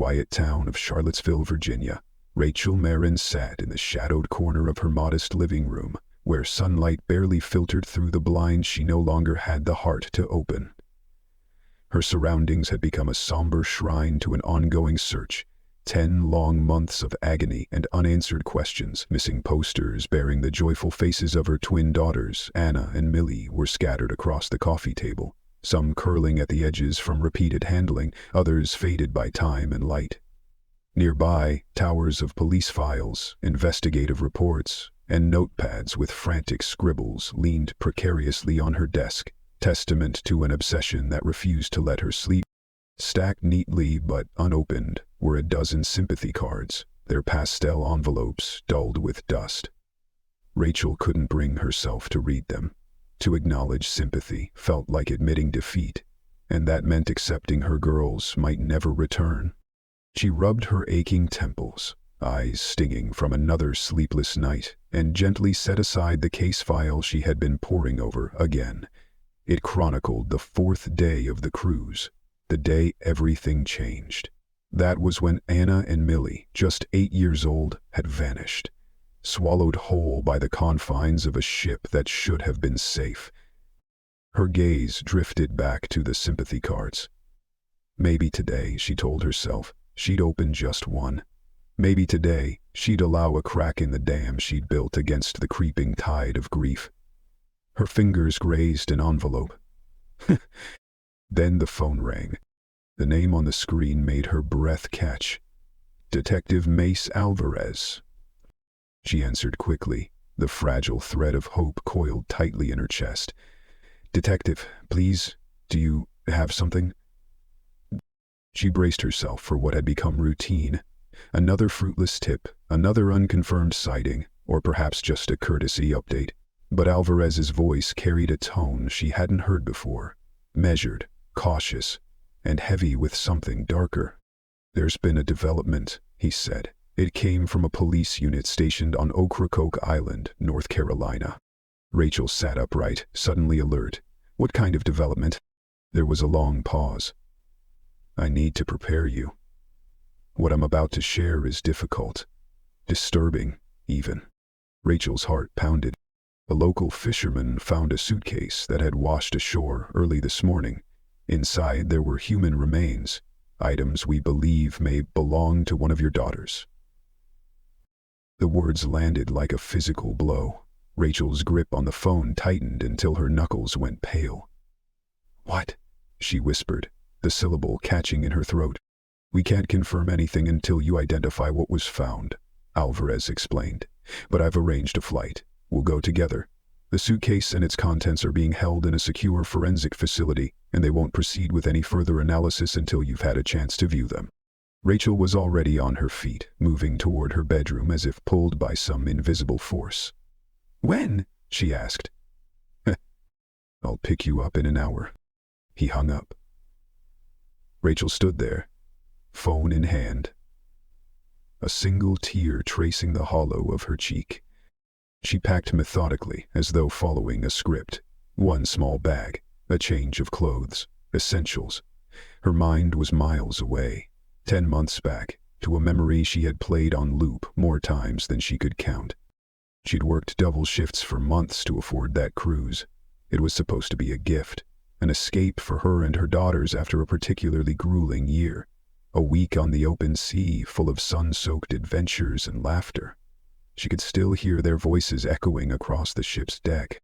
quiet town of Charlottesville, Virginia, Rachel Marin sat in the shadowed corner of her modest living room, where sunlight barely filtered through the blinds she no longer had the heart to open. Her surroundings had become a somber shrine to an ongoing search. 10 long months of agony and unanswered questions. Missing posters bearing the joyful faces of her twin daughters, Anna and Millie, were scattered across the coffee table, some curling at the edges from repeated handling, others faded by time and light. Nearby, towers of police files, investigative reports, and notepads with frantic scribbles leaned precariously on her desk, testament to an obsession that refused to let her sleep. Stacked neatly but unopened were a dozen sympathy cards, their pastel envelopes dulled with dust. Rachel couldn't bring herself to read them. To acknowledge sympathy felt like admitting defeat, and that meant accepting her girls might never return. She rubbed her aching temples, eyes stinging from another sleepless night, and gently set aside the case file she had been poring over again. It chronicled the 4th day of the cruise, the day everything changed. That was when Anna and Millie, just 8 years old, had vanished, swallowed whole by the confines of a ship that should have been safe. Her gaze drifted back to the sympathy cards. Maybe today, she told herself, she'd open just one. Maybe today, she'd allow a crack in the dam she'd built against the creeping tide of grief. Her fingers grazed an envelope. Then the phone rang. The name on the screen made her breath catch. Detective Mace Alvarez. She answered quickly, the fragile thread of hope coiled tightly in her chest. Detective, please, do you have something? She braced herself for what had become routine. Another fruitless tip, another unconfirmed sighting, or perhaps just a courtesy update. But Alvarez's voice carried a tone she hadn't heard before, measured, cautious, and heavy with something darker. There's been a development, he said. It came from a police unit stationed on Ocracoke Island, North Carolina. Rachel sat upright, suddenly alert. What kind of development? There was a long pause. I need to prepare you. What I'm about to share is difficult. Disturbing, even. Rachel's heart pounded. A local fisherman found a suitcase that had washed ashore early this morning. Inside there were human remains, items we believe may belong to one of your daughters. The words landed like a physical blow. Rachel's grip on the phone tightened until her knuckles went pale. What? She whispered, the syllable catching in her throat. We can't confirm anything until you identify what was found, Alvarez explained. But I've arranged a flight. We'll go together. The suitcase and its contents are being held in a secure forensic facility, and they won't proceed with any further analysis until you've had a chance to view them. Rachel was already on her feet, moving toward her bedroom as if pulled by some invisible force. When? She asked. I'll pick you up in an hour. He hung up. Rachel stood there, phone in hand, a single tear tracing the hollow of her cheek. She packed methodically, as though following a script. One small bag, a change of clothes, essentials. Her mind was miles away, 10 months back, to a memory she had played on loop more times than she could count. She'd worked double shifts for months to afford that cruise. It was supposed to be a gift, an escape for her and her daughters after a particularly grueling year. A week on the open sea full of sun-soaked adventures and laughter. She could still hear their voices echoing across the ship's deck.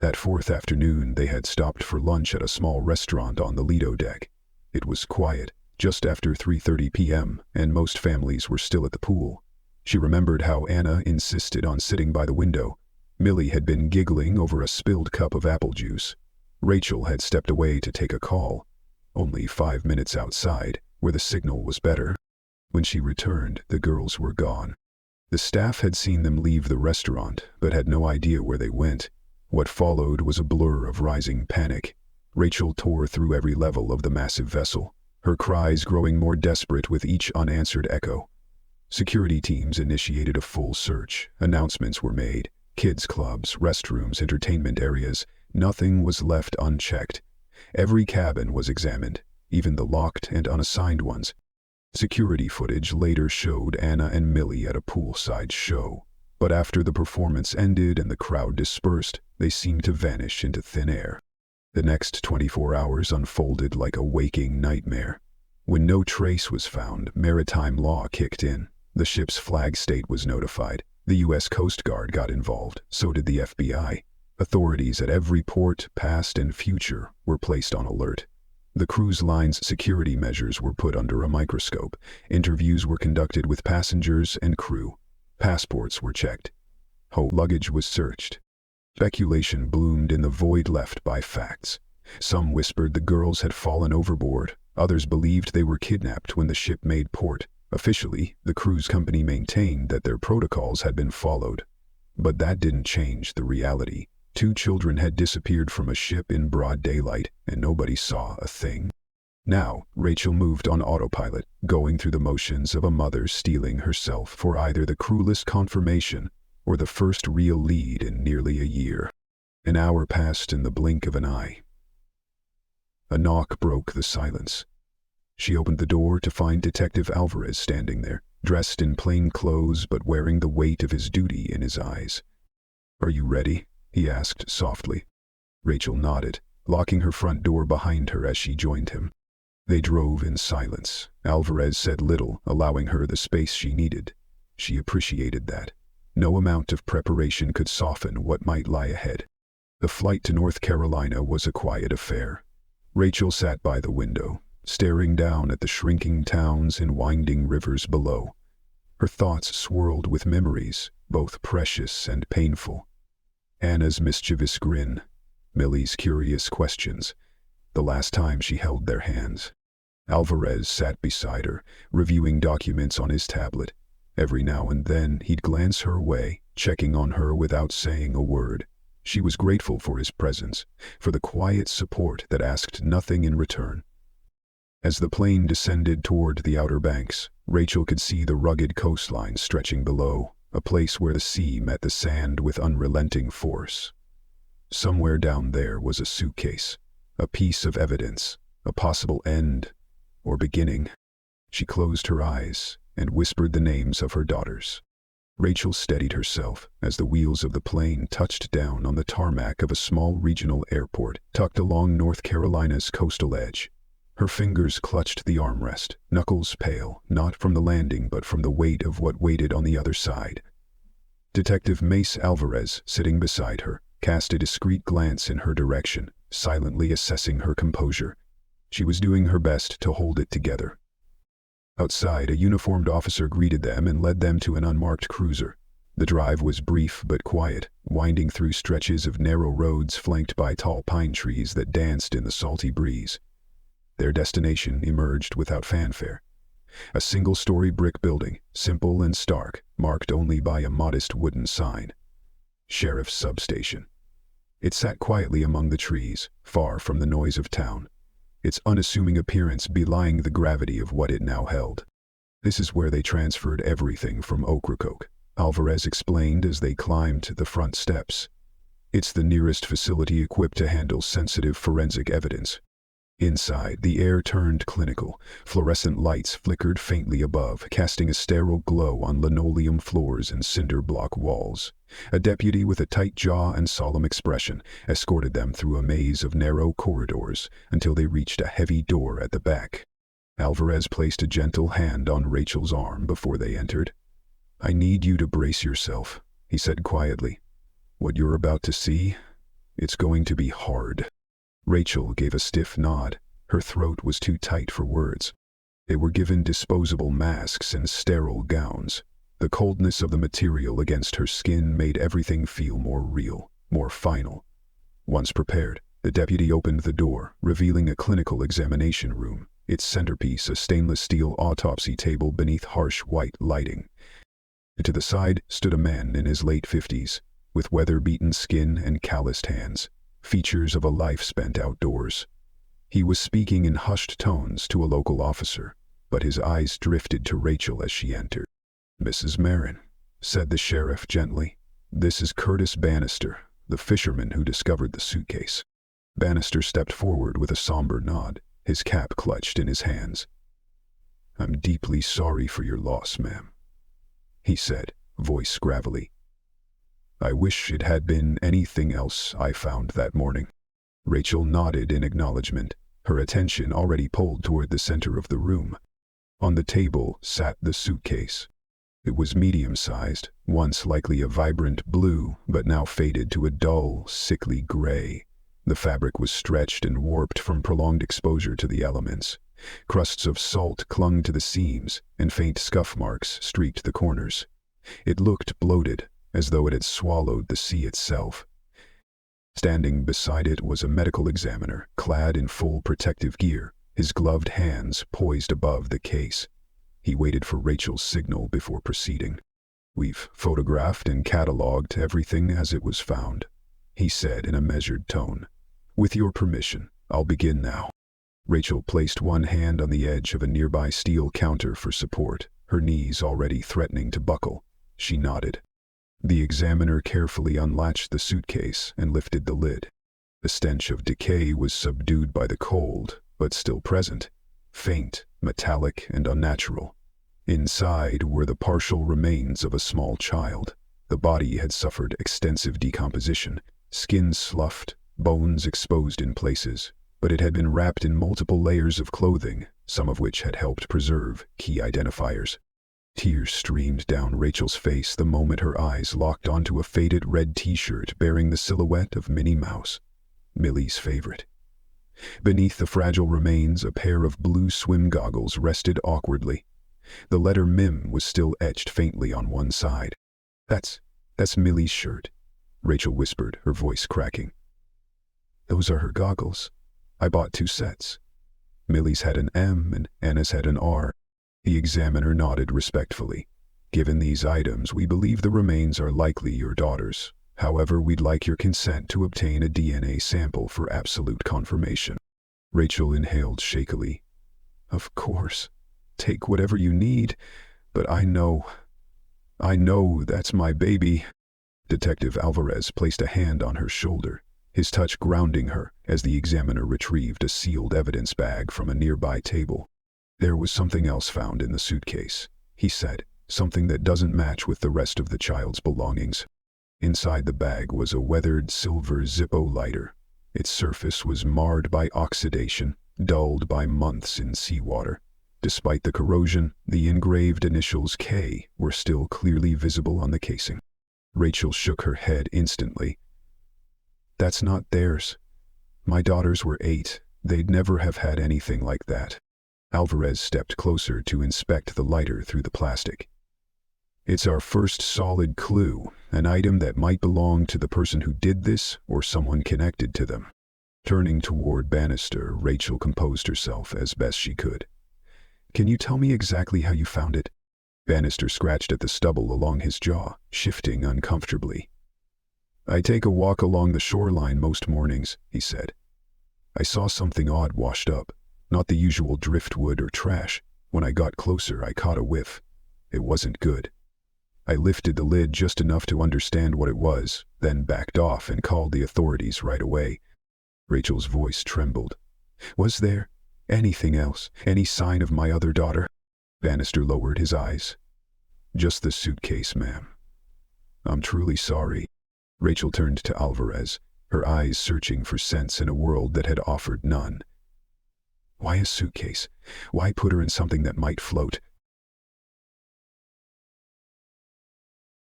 That 4th afternoon they had stopped for lunch at a small restaurant on the Lido deck. It was quiet, just after 3:30 p.m., and most families were still at the pool. She remembered how Anna insisted on sitting by the window. Millie had been giggling over a spilled cup of apple juice. Rachel had stepped away to take a call, only 5 minutes outside, where the signal was better. When she returned, the girls were gone. The staff had seen them leave the restaurant, but had no idea where they went. What followed was a blur of rising panic. Rachel tore through every level of the massive vessel, her cries growing more desperate with each unanswered echo. Security teams initiated a full search. Announcements were made. Kids' clubs, restrooms, entertainment areas. Nothing was left unchecked. Every cabin was examined, even the locked and unassigned ones. Security footage later showed Anna and Millie at a poolside show, but after the performance ended and the crowd dispersed, they seemed to vanish into thin air. The next 24 hours unfolded like a waking nightmare. When no trace was found, maritime law kicked in. The ship's flag state was notified. The U.S. Coast Guard got involved, so did the FBI. Authorities at every port, past and future, were placed on alert. The cruise line's security measures were put under a microscope. Interviews were conducted with passengers and crew. Passports were checked. Whole luggage was searched. Speculation bloomed in the void left by facts. Some whispered the girls had fallen overboard. Others believed they were kidnapped when the ship made port. Officially, the cruise company maintained that their protocols had been followed. But that didn't change the reality. 2 children had disappeared from a ship in broad daylight, and nobody saw a thing. Now, Rachel moved on autopilot, going through the motions of a mother steeling herself for either the cruelest confirmation or the first real lead in nearly a year. An hour passed in the blink of an eye. A knock broke the silence. She opened the door to find Detective Alvarez standing there, dressed in plain clothes but wearing the weight of his duty in his eyes. "Are you ready?" he asked softly. Rachel nodded, locking her front door behind her as she joined him. They drove in silence. Alvarez said little, allowing her the space she needed. She appreciated that. No amount of preparation could soften what might lie ahead. The flight to North Carolina was a quiet affair. Rachel sat by the window, staring down at the shrinking towns and winding rivers below. Her thoughts swirled with memories, both precious and painful. Anna's mischievous grin, Millie's curious questions, the last time she held their hands. Alvarez sat beside her, reviewing documents on his tablet. Every now and then he'd glance her way, checking on her without saying a word. She was grateful for his presence, for the quiet support that asked nothing in return. As the plane descended toward the Outer Banks, Rachel could see the rugged coastline stretching below, a place where the sea met the sand with unrelenting force. Somewhere down there was a suitcase, a piece of evidence, a possible end or beginning. She closed her eyes and whispered the names of her daughters. Rachel steadied herself as the wheels of the plane touched down on the tarmac of a small regional airport tucked along North Carolina's coastal edge. Her fingers clutched the armrest, knuckles pale, not from the landing but from the weight of what waited on the other side. Detective Mace Alvarez, sitting beside her, cast a discreet glance in her direction, silently assessing her composure. She was doing her best to hold it together. Outside, a uniformed officer greeted them and led them to an unmarked cruiser. The drive was brief but quiet, winding through stretches of narrow roads flanked by tall pine trees that danced in the salty breeze. Their destination emerged without fanfare. A single-story brick building, simple and stark, marked only by a modest wooden sign. Sheriff's Substation. It sat quietly among the trees, far from the noise of town, its unassuming appearance belying the gravity of what it now held. "This is where they transferred everything from Ocracoke," Alvarez explained as they climbed the front steps. "It's the nearest facility equipped to handle sensitive forensic evidence." Inside, the air turned clinical. Fluorescent lights flickered faintly above, casting a sterile glow on linoleum floors and cinder block walls. A deputy with a tight jaw and solemn expression escorted them through a maze of narrow corridors until they reached a heavy door at the back. Alvarez placed a gentle hand on Rachel's arm before they entered. "I need you to brace yourself," he said quietly. "What you're about to see, it's going to be hard." Rachel gave a stiff nod. Her throat was too tight for words. They were given disposable masks and sterile gowns. The coldness of the material against her skin made everything feel more real, more final. Once prepared, the deputy opened the door, revealing a clinical examination room, its centerpiece a stainless steel autopsy table beneath harsh white lighting. To the side stood a man in his late 50s, with weather-beaten skin and calloused hands, features of a life spent outdoors. He was speaking in hushed tones to a local officer, but his eyes drifted to Rachel as she entered. "Mrs. Marin," said the sheriff gently, "this is Curtis Bannister, the fisherman who discovered the suitcase." Bannister stepped forward with a somber nod, his cap clutched in his hands. "I'm deeply sorry for your loss, ma'am," he said, voice gravelly. "I wish it had been anything else I found that morning." Rachel nodded in acknowledgement, her attention already pulled toward the center of the room. On the table sat the suitcase. It was medium-sized, once likely a vibrant blue, but now faded to a dull, sickly gray. The fabric was stretched and warped from prolonged exposure to the elements. Crusts of salt clung to the seams, and faint scuff marks streaked the corners. It looked bloated, as though it had swallowed the sea itself. Standing beside it was a medical examiner, clad in full protective gear, his gloved hands poised above the case. He waited for Rachel's signal before proceeding. "We've photographed and cataloged everything as it was found," he said in a measured tone. "With your permission, I'll begin now." Rachel placed one hand on the edge of a nearby steel counter for support, her knees already threatening to buckle. She nodded. The examiner carefully unlatched the suitcase and lifted the lid. The stench of decay was subdued by the cold, but still present, faint, metallic, and unnatural. Inside were the partial remains of a small child. The body had suffered extensive decomposition, skin sloughed, bones exposed in places, but it had been wrapped in multiple layers of clothing, some of which had helped preserve key identifiers. Tears streamed down Rachel's face the moment her eyes locked onto a faded red t-shirt bearing the silhouette of Minnie Mouse, Millie's favorite. Beneath the fragile remains, a pair of blue swim goggles rested awkwardly. The letter Mim was still etched faintly on one side. That's Millie's shirt," Rachel whispered, her voice cracking. "Those are her goggles. I bought 2 sets. Millie's had an M and Anna's had an R." The examiner nodded respectfully. "Given these items, we believe the remains are likely your daughter's. However, we'd like your consent to obtain a DNA sample for absolute confirmation." Rachel inhaled shakily. "Of course. Take whatever you need, but I know that's my baby." Detective Alvarez placed a hand on her shoulder, his touch grounding her as the examiner retrieved a sealed evidence bag from a nearby table. "There was something else found in the suitcase," he said, "something that doesn't match with the rest of the child's belongings." Inside the bag was a weathered silver Zippo lighter. Its surface was marred by oxidation, dulled by months in seawater. Despite the corrosion, the engraved initials K were still clearly visible on the casing. Rachel shook her head instantly. "That's not theirs. My daughters were 8. They'd never have had anything like that." Alvarez stepped closer to inspect the lighter through the plastic. "It's our first solid clue, an item that might belong to the person who did this or someone connected to them." Turning toward Bannister, Rachel composed herself as best she could. "Can you tell me exactly how you found it?" Bannister scratched at the stubble along his jaw, shifting uncomfortably. "I take a walk along the shoreline most mornings," he said. "I saw something odd washed up, not the usual driftwood or trash. When I got closer, I caught a whiff. It wasn't good. I lifted the lid just enough to understand what it was, then backed off and called the authorities right away." Rachel's voice trembled. "Was there anything else? Any sign of my other daughter?" Bannister lowered his eyes. "Just the suitcase, ma'am. I'm truly sorry." Rachel turned to Alvarez, her eyes searching for sense in a world that had offered none. "Why a suitcase? Why put her in something that might float?"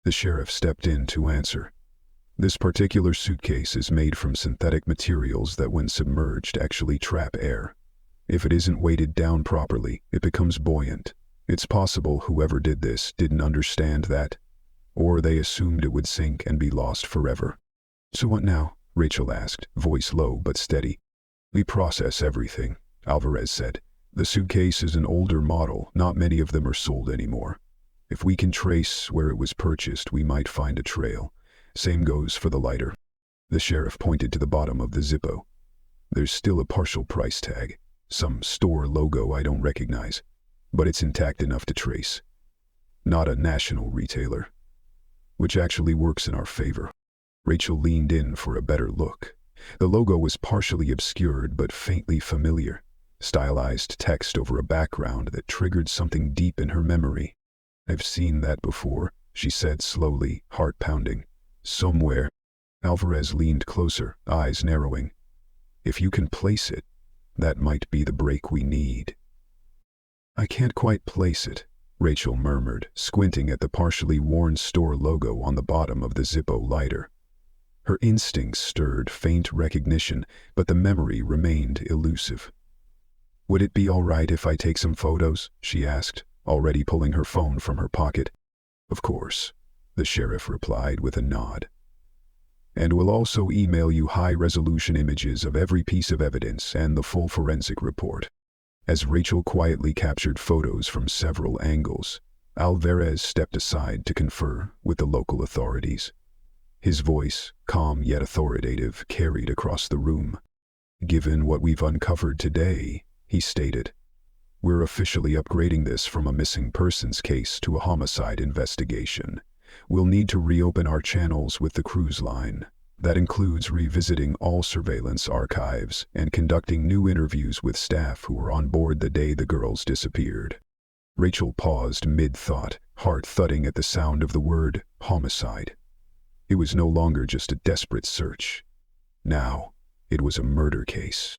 The sheriff stepped in to answer. "This particular suitcase is made from synthetic materials that when submerged actually trap air. If it isn't weighted down properly, it becomes buoyant. It's possible whoever did this didn't understand that, or they assumed it would sink and be lost forever." "So what now?" Rachel asked, voice low but steady. "We process everything," Alvarez said. "The suitcase is an older model, not many of them are sold anymore. If we can trace where it was purchased, we might find a trail. Same goes for the lighter." The sheriff pointed to the bottom of the Zippo. "There's still a partial price tag, some store logo I don't recognize, but it's intact enough to trace. Not a national retailer, which actually works in our favor." Rachel leaned in for a better look. The logo was partially obscured but faintly familiar, stylized text over a background that triggered something deep in her memory. "I've seen that before," she said slowly, heart pounding. "Somewhere." Alvarez leaned closer, eyes narrowing. "If you can place it, that might be the break we need." "I can't quite place it," Rachel murmured, squinting at the partially worn store logo on the bottom of the Zippo lighter. Her instincts stirred faint recognition, but the memory remained elusive. "Would it be all right if I take some photos?" she asked, already pulling her phone from her pocket. "Of course," the sheriff replied with a nod. "And we'll also email you high-resolution images of every piece of evidence and the full forensic report." As Rachel quietly captured photos from several angles, Alvarez stepped aside to confer with the local authorities. His voice, calm yet authoritative, carried across the room. "Given what we've uncovered today," he stated, "we're officially upgrading this from a missing persons case to a homicide investigation. We'll need to reopen our channels with the cruise line. That includes revisiting all surveillance archives and conducting new interviews with staff who were on board the day the girls disappeared." Rachel paused mid-thought, heart thudding at the sound of the word homicide. It was no longer just a desperate search. Now, it was a murder case.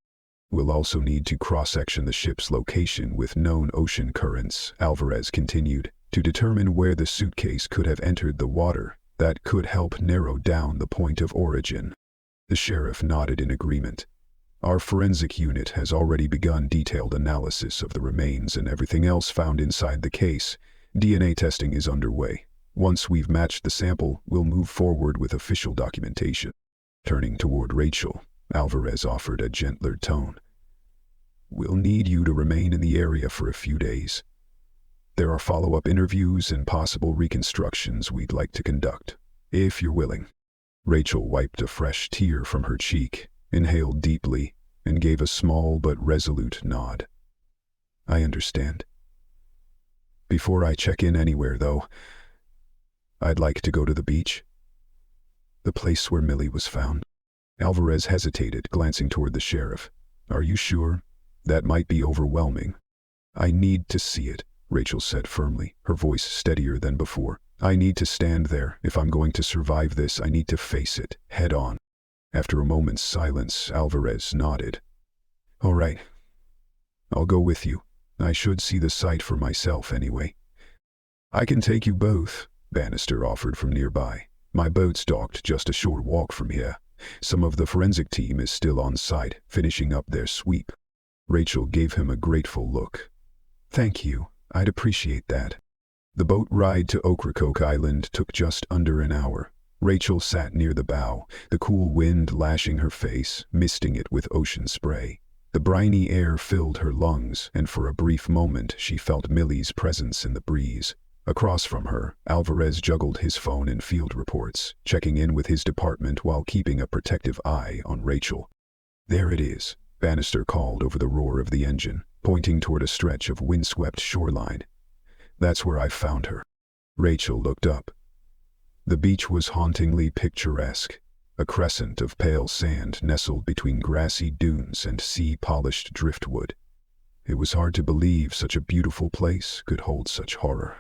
"We'll also need to cross-section the ship's location with known ocean currents," Alvarez continued, "to determine where the suitcase could have entered the water. That could help narrow down the point of origin." The sheriff nodded in agreement. "Our forensic unit has already begun detailed analysis of the remains and everything else found inside the case. DNA testing is underway. Once we've matched the sample, we'll move forward with official documentation." Turning toward Rachel, Alvarez offered a gentler tone. "We'll need you to remain in the area for a few days. There are follow-up interviews and possible reconstructions we'd like to conduct, if you're willing." Rachel wiped a fresh tear from her cheek, inhaled deeply, and gave a small but resolute nod. "I understand. Before I check in anywhere, though, I'd like to go to the beach. The place where Millie was found." Alvarez hesitated, glancing toward the sheriff. "Are you sure? That might be overwhelming." "I need to see it," Rachel said firmly, her voice steadier than before. "I need to stand there. If I'm going to survive this, I need to face it, head on." After a moment's silence, Alvarez nodded. "All right. I'll go with you. I should see the site for myself anyway." "I can take you both," Bannister offered from nearby. "My boat's docked just a short walk from here. Some of the forensic team is still on site, finishing up their sweep." Rachel gave him a grateful look. "Thank you. I'd appreciate that." The boat ride to Ocracoke Island took just under an hour. Rachel sat near the bow, the cool wind lashing her face, misting it with ocean spray. The briny air filled her lungs, and for a brief moment she felt Millie's presence in the breeze. Across from her, Alvarez juggled his phone and field reports, checking in with his department while keeping a protective eye on Rachel. "There it is," Bannister called over the roar of the engine, pointing toward a stretch of windswept shoreline. "That's where I found her." Rachel looked up. The beach was hauntingly picturesque, a crescent of pale sand nestled between grassy dunes and sea-polished driftwood. It was hard to believe such a beautiful place could hold such horror.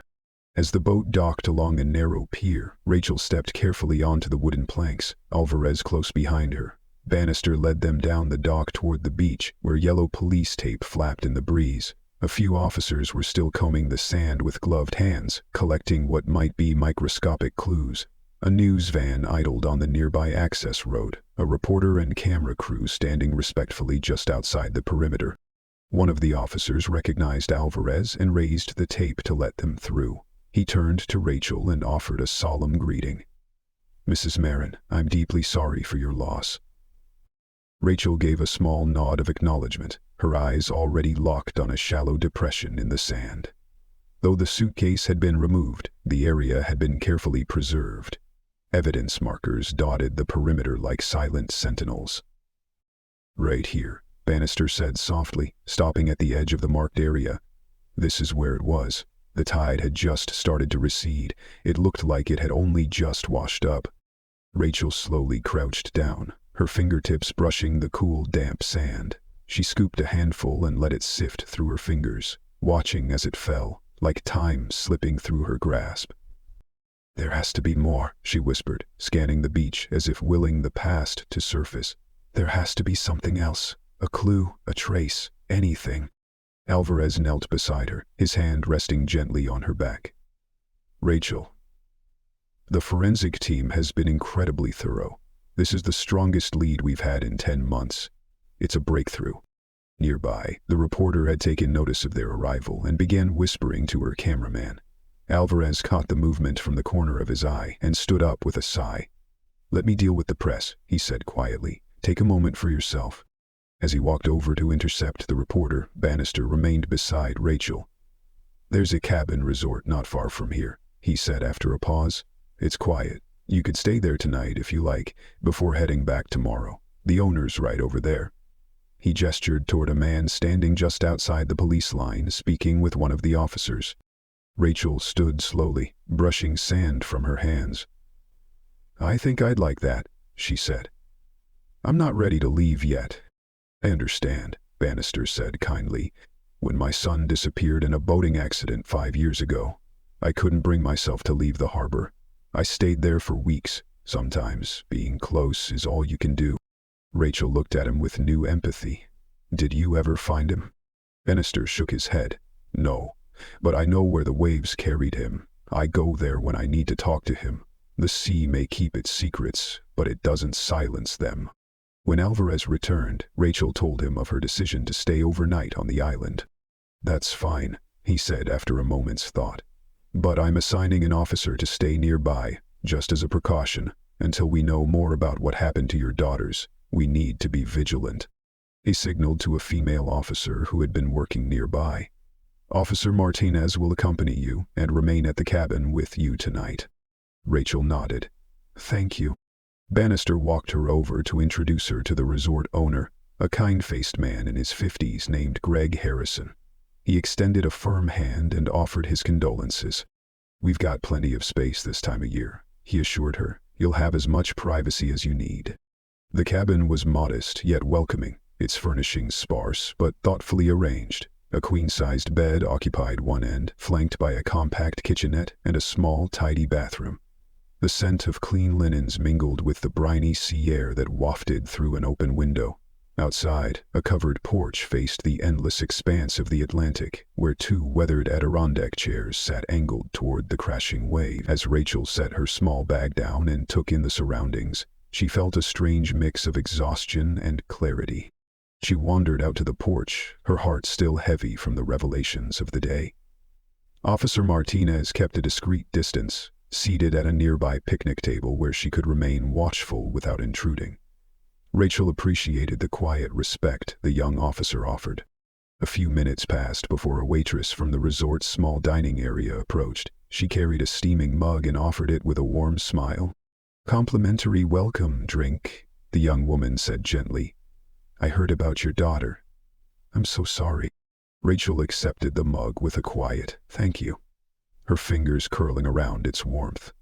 As the boat docked along a narrow pier, Rachel stepped carefully onto the wooden planks, Alvarez close behind her. Bannister led them down the dock toward the beach, where yellow police tape flapped in the breeze. A few officers were still combing the sand with gloved hands, collecting what might be microscopic clues. A news van idled on the nearby access road, a reporter and camera crew standing respectfully just outside the perimeter. One of the officers recognized Alvarez and raised the tape to let them through. He turned to Rachel and offered a solemn greeting. "Mrs. Marin, I'm deeply sorry for your loss." Rachel gave a small nod of acknowledgement, her eyes already locked on a shallow depression in the sand. Though the suitcase had been removed, the area had been carefully preserved. Evidence markers dotted the perimeter like silent sentinels. "Right here," Bannister said softly, stopping at the edge of the marked area. This is where it was. The tide had just started to recede. It looked like it had only just washed up. Rachel slowly crouched down, her fingertips brushing the cool, damp sand. She scooped a handful and let it sift through her fingers, watching as it fell, like time slipping through her grasp. "There has to be more," she whispered, scanning the beach as if willing the past to surface. "There has to be something else. A clue, a trace, anything." Alvarez knelt beside her, his hand resting gently on her back. "Rachel, the forensic team has been incredibly thorough. This is the strongest lead we've had in 10 months. It's a breakthrough." Nearby, the reporter had taken notice of their arrival and began whispering to her cameraman. Alvarez caught the movement from the corner of his eye and stood up with a sigh. "Let me deal with the press," he said quietly. "Take a moment for yourself." As he walked over to intercept the reporter, Bannister remained beside Rachel. "There's a cabin resort not far from here," he said after a pause. "It's quiet. You could stay there tonight if you like, before heading back tomorrow. The owner's right over there." He gestured toward a man standing just outside the police line, speaking with one of the officers. Rachel stood slowly, brushing sand from her hands. "I think I'd like that," she said. "I'm not ready to leave yet." "I understand," Bannister said kindly. "When my son disappeared in a boating accident 5 years ago, I couldn't bring myself to leave the harbor. I stayed there for weeks. Sometimes being close is all you can do." Rachel looked at him with new empathy. "Did you ever find him?" Bannister shook his head. "No, but I know where the waves carried him. I go there when I need to talk to him. The sea may keep its secrets, but it doesn't silence them." When Alvarez returned, Rachel told him of her decision to stay overnight on the island. "That's fine," he said after a moment's thought. "But I'm assigning an officer to stay nearby, just as a precaution, until we know more about what happened to your daughters. We need to be vigilant." He signaled to a female officer who had been working nearby. "Officer Martinez will accompany you and remain at the cabin with you tonight." Rachel nodded. "Thank you." Bannister walked her over to introduce her to the resort owner, a kind-faced man in his 50s named Greg Harrison. He extended a firm hand and offered his condolences. "We've got plenty of space this time of year," he assured her. "You'll have as much privacy as you need." The cabin was modest yet welcoming, its furnishings sparse but thoughtfully arranged. A queen-sized bed occupied one end, flanked by a compact kitchenette and a small, tidy bathroom. The scent of clean linens mingled with the briny sea air that wafted through an open window. Outside, a covered porch faced the endless expanse of the Atlantic, where 2 weathered Adirondack chairs sat angled toward the crashing wave. As Rachel set her small bag down and took in the surroundings, she felt a strange mix of exhaustion and clarity. She wandered out to the porch, her heart still heavy from the revelations of the day. Officer Martinez kept a discreet distance, seated at a nearby picnic table where she could remain watchful without intruding. Rachel appreciated the quiet respect the young officer offered. A few minutes passed before a waitress from the resort's small dining area approached. She carried a steaming mug and offered it with a warm smile. "Complimentary welcome drink," the young woman said gently. "I heard about your daughter. I'm so sorry." Rachel accepted the mug with a quiet "thank you," her fingers curling around its warmth.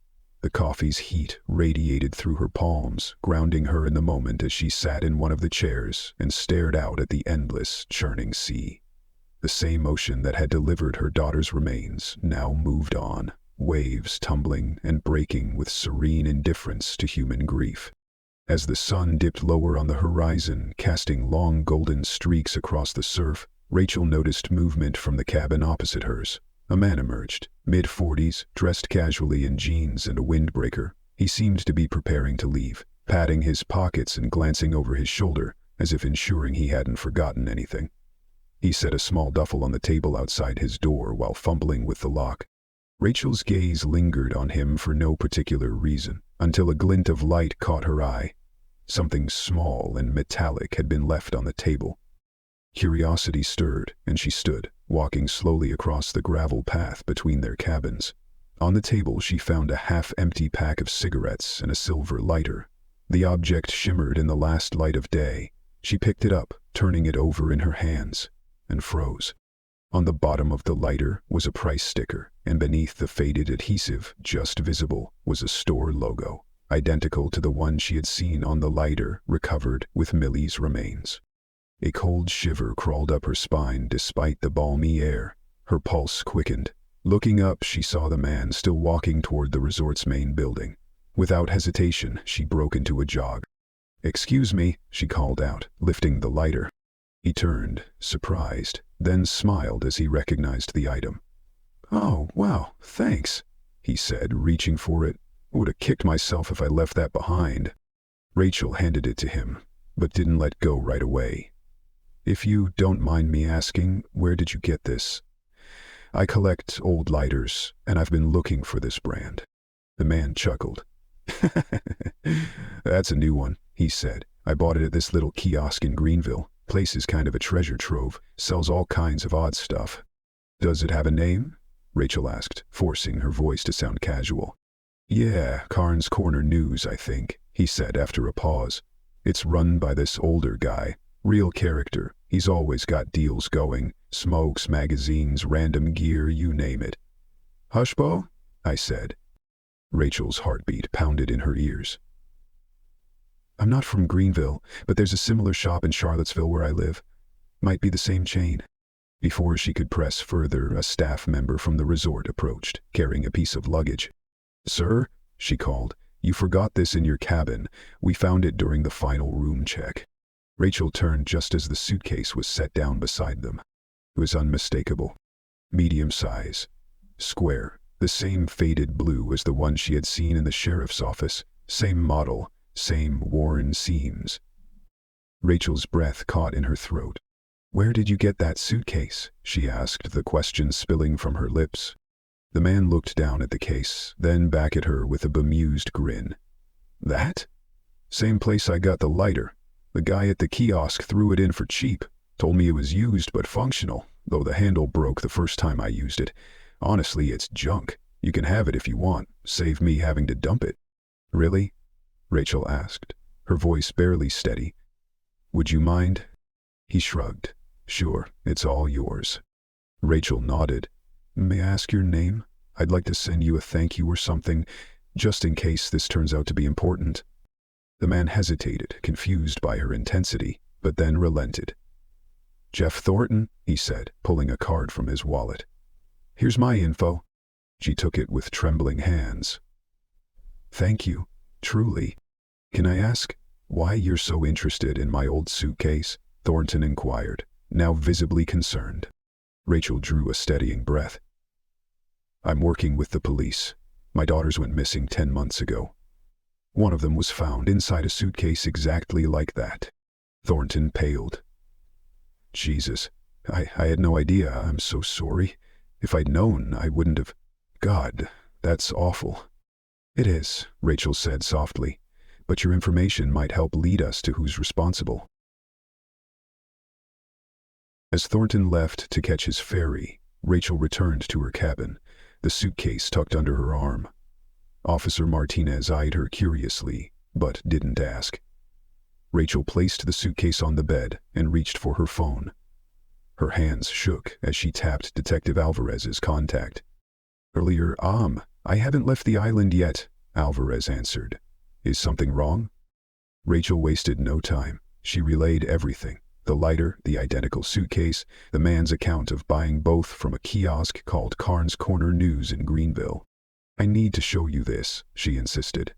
The coffee's heat radiated through her palms, grounding her in the moment as she sat in one of the chairs and stared out at the endless, churning sea. The same ocean that had delivered her daughter's remains now moved on, waves tumbling and breaking with serene indifference to human grief. As the sun dipped lower on the horizon, casting long golden streaks across the surf, Rachel noticed movement from the cabin opposite hers. A man emerged, mid-40s, dressed casually in jeans and a windbreaker. He seemed to be preparing to leave, patting his pockets and glancing over his shoulder, as if ensuring he hadn't forgotten anything. He set a small duffel on the table outside his door while fumbling with the lock. Rachel's gaze lingered on him for no particular reason, until a glint of light caught her eye. Something small and metallic had been left on the table. Curiosity stirred, and she stood, walking slowly across the gravel path between their cabins. On the table she found a half-empty pack of cigarettes and a silver lighter. The object shimmered in the last light of day. She picked it up, turning it over in her hands, and froze. On the bottom of the lighter was a price sticker, and beneath the faded adhesive, just visible, was a store logo, identical to the one she had seen on the lighter recovered with Millie's remains. A cold shiver crawled up her spine despite the balmy air. Her pulse quickened. Looking up, she saw the man still walking toward the resort's main building. Without hesitation, she broke into a jog. "Excuse me," she called out, lifting the lighter. He turned, surprised, then smiled as he recognized the item. "Oh, wow, thanks," he said, reaching for it. "Would have kicked myself if I left that behind." Rachel handed it to him, but didn't let go right away. "If you don't mind me asking, where did you get this?" "I collect old lighters, and I've been looking for this brand." The man chuckled. "That's a new one," he said. "I bought it at this little kiosk in Greenville. Place is kind of a treasure trove, sells all kinds of odd stuff." "Does it have a name?" Rachel asked, forcing her voice to sound casual. "Yeah, Carnes Corner News, I think," he said after a pause. "It's run by this older guy. Real character. He's always got deals going. Smokes, magazines, random gear, you name it." "Hushbo?" I said. Rachel's heartbeat pounded in her ears. "I'm not from Greenville, but there's a similar shop in Charlottesville where I live. Might be the same chain." Before she could press further, a staff member from the resort approached, carrying a piece of luggage. "Sir," she called, "you forgot this in your cabin. We found it during the final room check." Rachel turned just as the suitcase was set down beside them. It was unmistakable. Medium size. Square. The same faded blue as the one she had seen in the sheriff's office. Same model. Same worn seams. Rachel's breath caught in her throat. "Where did you get that suitcase?" she asked, the question spilling from her lips. The man looked down at the case, then back at her with a bemused grin. "That? Same place I got the lighter. The guy at the kiosk threw it in for cheap. Told me it was used but functional, though the handle broke the first time I used it. Honestly, it's junk. You can have it if you want. Save me having to dump it." "Really?" Rachel asked, her voice barely steady. "Would you mind?" He shrugged. "Sure, it's all yours." Rachel nodded. "May I ask your name? I'd like to send you a thank you or something, just in case this turns out to be important." The man hesitated, confused by her intensity, but then relented. "Jeff Thornton," he said, pulling a card from his wallet. "Here's my info." She took it with trembling hands. "Thank you, truly. Can I ask why you're so interested in my old suitcase?" Thornton inquired, now visibly concerned. Rachel drew a steadying breath. "I'm working with the police. My daughters went missing 10 months ago. One of them was found inside a suitcase exactly like that." Thornton paled. "Jesus, I had no idea. I'm so sorry. If I'd known, I wouldn't have. God, that's awful." "It is," Rachel said softly, "but your information might help lead us to who's responsible." As Thornton left to catch his ferry, Rachel returned to her cabin, the suitcase tucked under her arm. Officer Martinez eyed her curiously, but didn't ask. Rachel placed the suitcase on the bed and reached for her phone. Her hands shook as she tapped Detective Alvarez's contact. "Earlier, I haven't left the island yet," Alvarez answered. "Is something wrong?" Rachel wasted no time. She relayed everything. The lighter, the identical suitcase, the man's account of buying both from a kiosk called Carnes Corner News in Greenville. "I need to show you this," she insisted.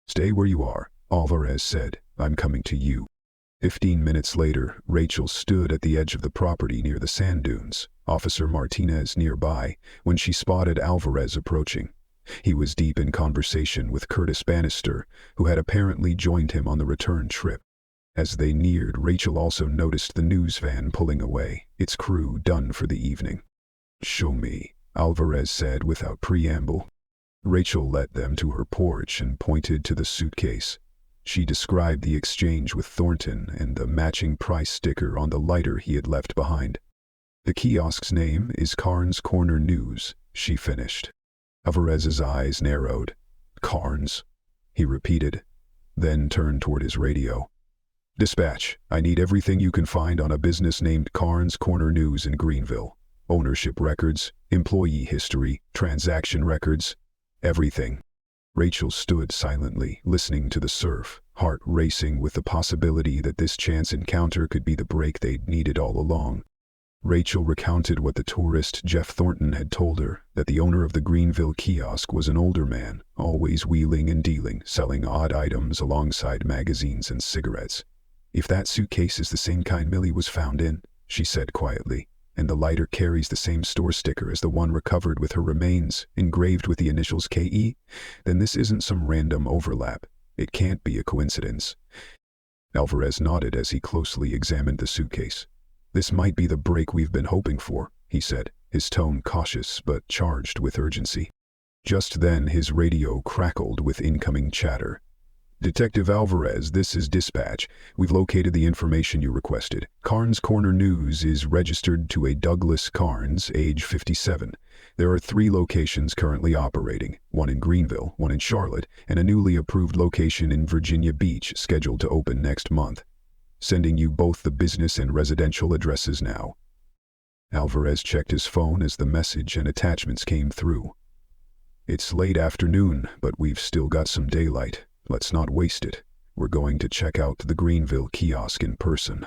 "Stay where you are," Alvarez said. "I'm coming to you." 15 minutes later, Rachel stood at the edge of the property near the sand dunes, Officer Martinez nearby, when she spotted Alvarez approaching. He was deep in conversation with Curtis Bannister, who had apparently joined him on the return trip. As they neared, Rachel also noticed the news van pulling away, its crew done for the evening. "Show me," Alvarez said without preamble. Rachel led them to her porch and pointed to the suitcase. She described the exchange with Thornton and the matching price sticker on the lighter he had left behind. "The kiosk's name is Carnes Corner News," she finished. Alvarez's eyes narrowed. "Carnes," he repeated, then turned toward his radio. "Dispatch, I need everything you can find on a business named Carnes Corner News in Greenville. Ownership records, employee history, transaction records, everything." Rachel stood silently, listening to the surf, heart racing with the possibility that this chance encounter could be the break they'd needed all along. Rachel recounted what the tourist Jeff Thornton had told her, that the owner of the Greenville kiosk was an older man, always wheeling and dealing, selling odd items alongside magazines and cigarettes. "If that suitcase is the same kind Millie was found in," she said quietly, "and the lighter carries the same store sticker as the one recovered with her remains, engraved with the initials KE, then this isn't some random overlap. It can't be a coincidence." Alvarez nodded as he closely examined the suitcase. "This might be the break we've been hoping for," he said, his tone cautious but charged with urgency. Just then his radio crackled with incoming chatter. "Detective Alvarez, this is dispatch. We've located the information you requested. Carnes Corner News is registered to a Douglas Carnes, age 57. There are 3 locations currently operating, one in Greenville, one in Charlotte, and a newly approved location in Virginia Beach scheduled to open next month. Sending you both the business and residential addresses now." Alvarez checked his phone as the message and attachments came through. "It's late afternoon, but we've still got some daylight. Let's not waste it. We're going to check out the Greenville kiosk in person."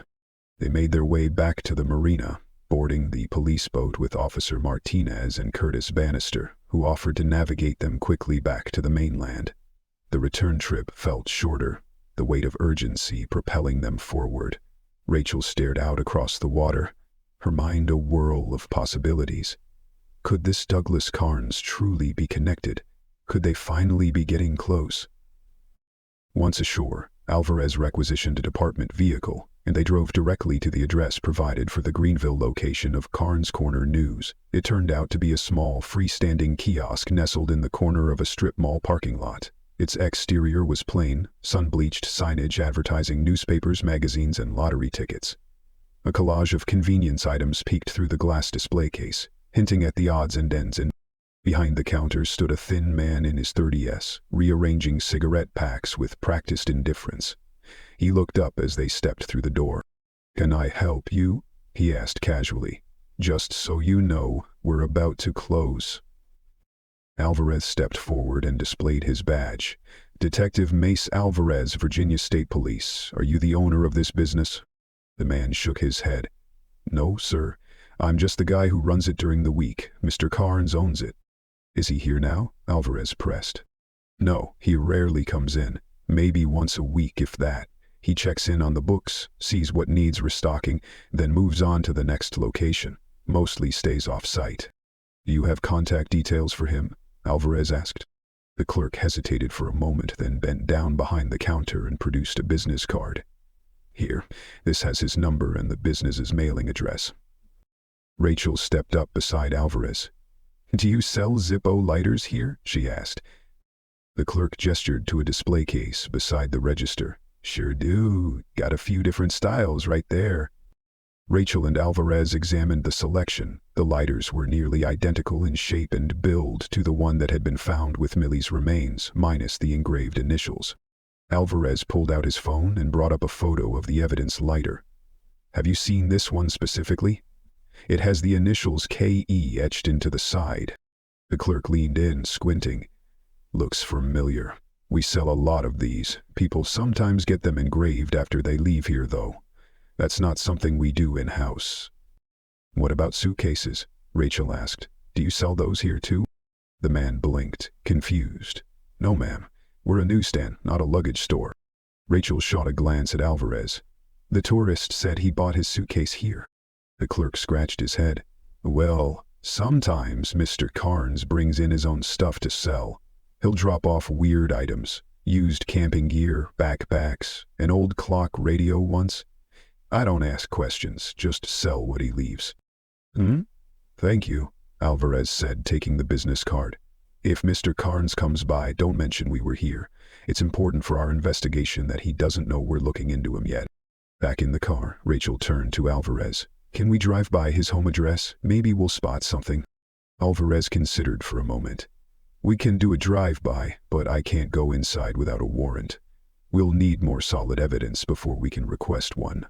They made their way back to the marina, boarding the police boat with Officer Martinez and Curtis Bannister, who offered to navigate them quickly back to the mainland. The return trip felt shorter, the weight of urgency propelling them forward. Rachel stared out across the water, her mind a whirl of possibilities. Could this Douglas Carnes truly be connected? Could they finally be getting close? Once ashore, Alvarez requisitioned a department vehicle, and they drove directly to the address provided for the Greenville location of Carnes Corner News. It turned out to be a small, freestanding kiosk nestled in the corner of a strip mall parking lot. Its exterior was plain, sun-bleached signage advertising newspapers, magazines, and lottery tickets. A collage of convenience items peeked through the glass display case, hinting at the odds and ends. And behind the counter stood a thin man in his 30s, rearranging cigarette packs with practiced indifference. He looked up as they stepped through the door. "Can I help you?" he asked casually. "Just so you know, we're about to close." Alvarez stepped forward and displayed his badge. "Detective Mace Alvarez, Virginia State Police. Are you the owner of this business?" The man shook his head. "No, sir. I'm just the guy who runs it during the week. Mr. Carnes owns it." "Is he here now?" Alvarez pressed. "No, he rarely comes in. Maybe once a week, if that. He checks in on the books, sees what needs restocking, then moves on to the next location. Mostly stays off-site." "Do you have contact details for him?" Alvarez asked. The clerk hesitated for a moment, then bent down behind the counter and produced a business card. "Here, this has his number and the business's mailing address." Rachel stepped up beside Alvarez. "Do you sell Zippo lighters here?" she asked. The clerk gestured to a display case beside the register. "Sure do. Got a few different styles right there." Rachel and Alvarez examined the selection. The lighters were nearly identical in shape and build to the one that had been found with Millie's remains, minus the engraved initials. Alvarez pulled out his phone and brought up a photo of the evidence lighter. "Have you seen this one specifically? It has the initials KE etched into the side." The clerk leaned in, squinting. "Looks familiar. We sell a lot of these. People sometimes get them engraved after they leave here, though. That's not something we do in-house." "What about suitcases?" Rachel asked. "Do you sell those here too?" The man blinked, confused. "No, ma'am. We're a newsstand, not a luggage store." Rachel shot a glance at Alvarez. "The tourist said he bought his suitcase here." The clerk scratched his head. "Well, sometimes Mr. Carnes brings in his own stuff to sell. He'll drop off weird items, used camping gear, backpacks, an old clock radio once. I don't ask questions, just sell what he leaves." "Thank you," Alvarez said, taking the business card. "If Mr. Carnes comes by, don't mention we were here. It's important for our investigation that he doesn't know we're looking into him yet." Back in the car, Rachel turned to Alvarez. "Can we drive by his home address? Maybe we'll spot something." Alvarez considered for a moment. "We can do a drive-by, but I can't go inside without a warrant. We'll need more solid evidence before we can request one."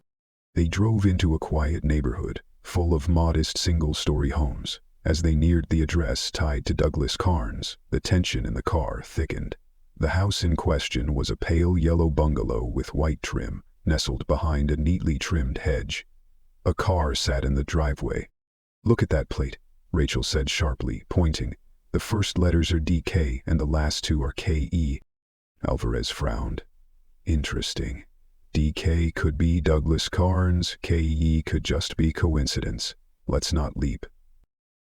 They drove into a quiet neighborhood, full of modest single-story homes. As they neared the address tied to Douglas Carnes, the tension in the car thickened. The house in question was a pale yellow bungalow with white trim, nestled behind a neatly trimmed hedge. A car sat in the driveway. "Look at that plate," Rachel said sharply, pointing. "The first letters are DK and the last two are KE. Alvarez frowned. "Interesting. DK could be Douglas Carnes, KE could just be coincidence. Let's not leap."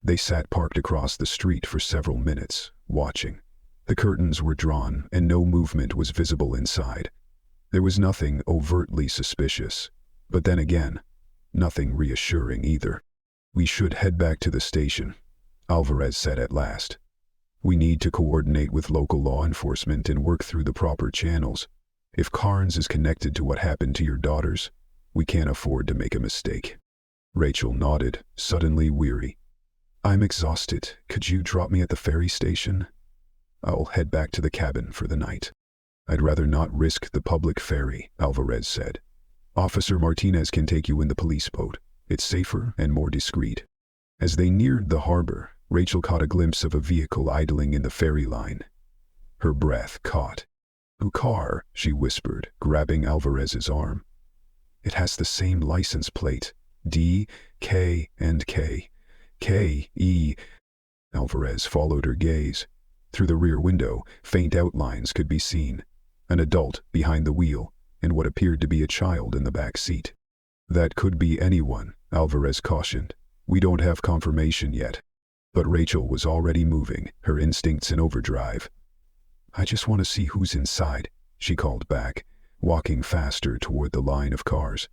They sat parked across the street for several minutes, watching. The curtains were drawn and no movement was visible inside. There was nothing overtly suspicious, but then again, nothing reassuring either. "We should head back to the station," Alvarez said at last. "We need to coordinate with local law enforcement and work through the proper channels. If Carnes is connected to what happened to your daughters, we can't afford to make a mistake." Rachel nodded, suddenly weary. "I'm exhausted. Could you drop me at the ferry station? I'll head back to the cabin for the night." "I'd rather not risk the public ferry," Alvarez said. "Officer Martinez can take you in the police boat. It's safer and more discreet." As they neared the harbor, Rachel caught a glimpse of a vehicle idling in the ferry line. Her breath caught. "A car," she whispered, grabbing Alvarez's arm. "It has the same license plate. D, K, and K. K, E." Alvarez followed her gaze. Through the rear window, faint outlines could be seen. An adult behind the wheel, and what appeared to be a child in the back seat. "That could be anyone," Alvarez cautioned. "We don't have confirmation yet." But Rachel was already moving, her instincts in overdrive. "I just want to see who's inside," she called back, walking faster toward the line of cars.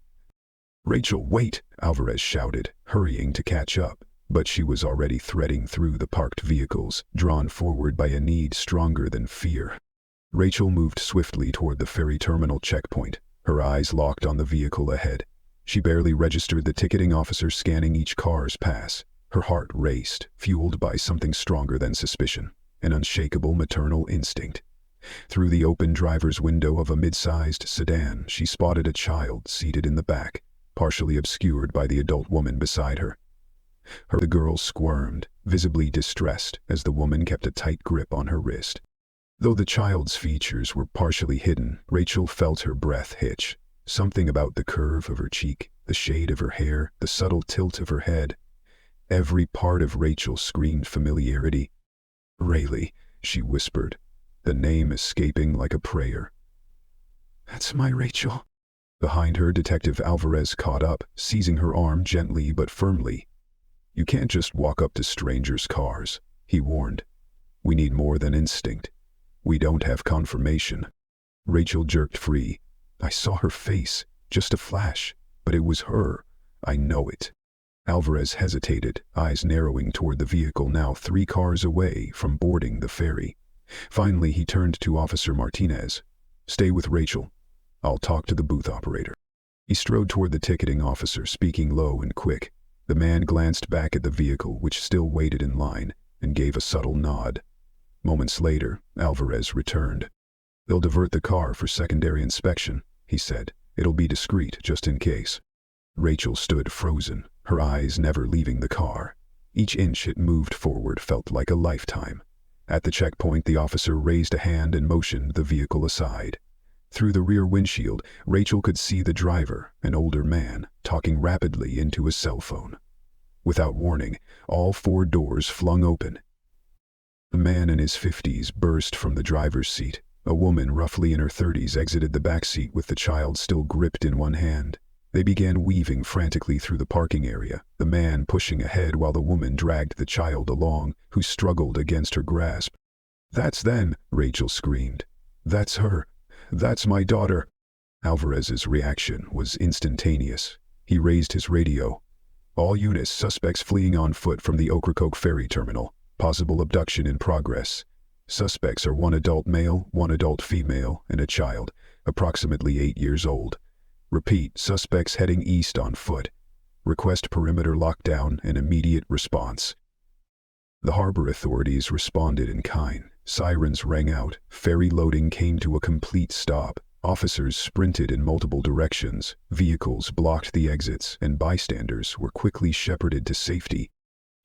"Rachel, wait!" Alvarez shouted, hurrying to catch up, but she was already threading through the parked vehicles, drawn forward by a need stronger than fear. Rachel moved swiftly toward the ferry terminal checkpoint, her eyes locked on the vehicle ahead. She barely registered the ticketing officer scanning each car's pass. Her heart raced, fueled by something stronger than suspicion, an unshakable maternal instinct. Through the open driver's window of a mid-sized sedan, she spotted a child seated in the back, partially obscured by the adult woman beside her. The girl squirmed, visibly distressed, as the woman kept a tight grip on her wrist. Though the child's features were partially hidden, Rachel felt her breath hitch. Something about the curve of her cheek, the shade of her hair, the subtle tilt of her head. Every part of Rachel screamed familiarity. "Rayleigh," she whispered, the name escaping like a prayer. "That's my Rachel." Behind her, Detective Alvarez caught up, seizing her arm gently but firmly. "You can't just walk up to strangers' cars," he warned. "We need more than instinct. We don't have confirmation." Rachel jerked free. "I saw her face, just a flash, but it was her. I know it." Alvarez hesitated, eyes narrowing toward the vehicle now 3 cars away from boarding the ferry. Finally, he turned to Officer Martinez. "Stay with Rachel. I'll talk to the booth operator." He strode toward the ticketing officer, speaking low and quick. The man glanced back at the vehicle, which still waited in line, and gave a subtle nod. Moments later, Alvarez returned. "They'll divert the car for secondary inspection," he said. "It'll be discreet, just in case." Rachel stood frozen, her eyes never leaving the car. Each inch it moved forward felt like a lifetime. At the checkpoint, the officer raised a hand and motioned the vehicle aside. Through the rear windshield, Rachel could see the driver, an older man, talking rapidly into a cell phone. Without warning, all 4 doors flung open. A man in his 50s burst from the driver's seat. A woman roughly in her 30s exited the back seat with the child still gripped in one hand. They began weaving frantically through the parking area, the man pushing ahead while the woman dragged the child along, who struggled against her grasp. "That's them!" Rachel screamed. "That's her! That's my daughter!" Alvarez's reaction was instantaneous. He raised his radio. "All units, suspects fleeing on foot from the Ocracoke ferry terminal. Possible abduction in progress. Suspects are 1 adult male, 1 adult female, and a child, approximately 8 years old. Repeat, suspects heading east on foot. Request perimeter lockdown and immediate response." The harbor authorities responded in kind. Sirens rang out, ferry loading came to a complete stop. Officers sprinted in multiple directions, vehicles blocked the exits, and bystanders were quickly shepherded to safety.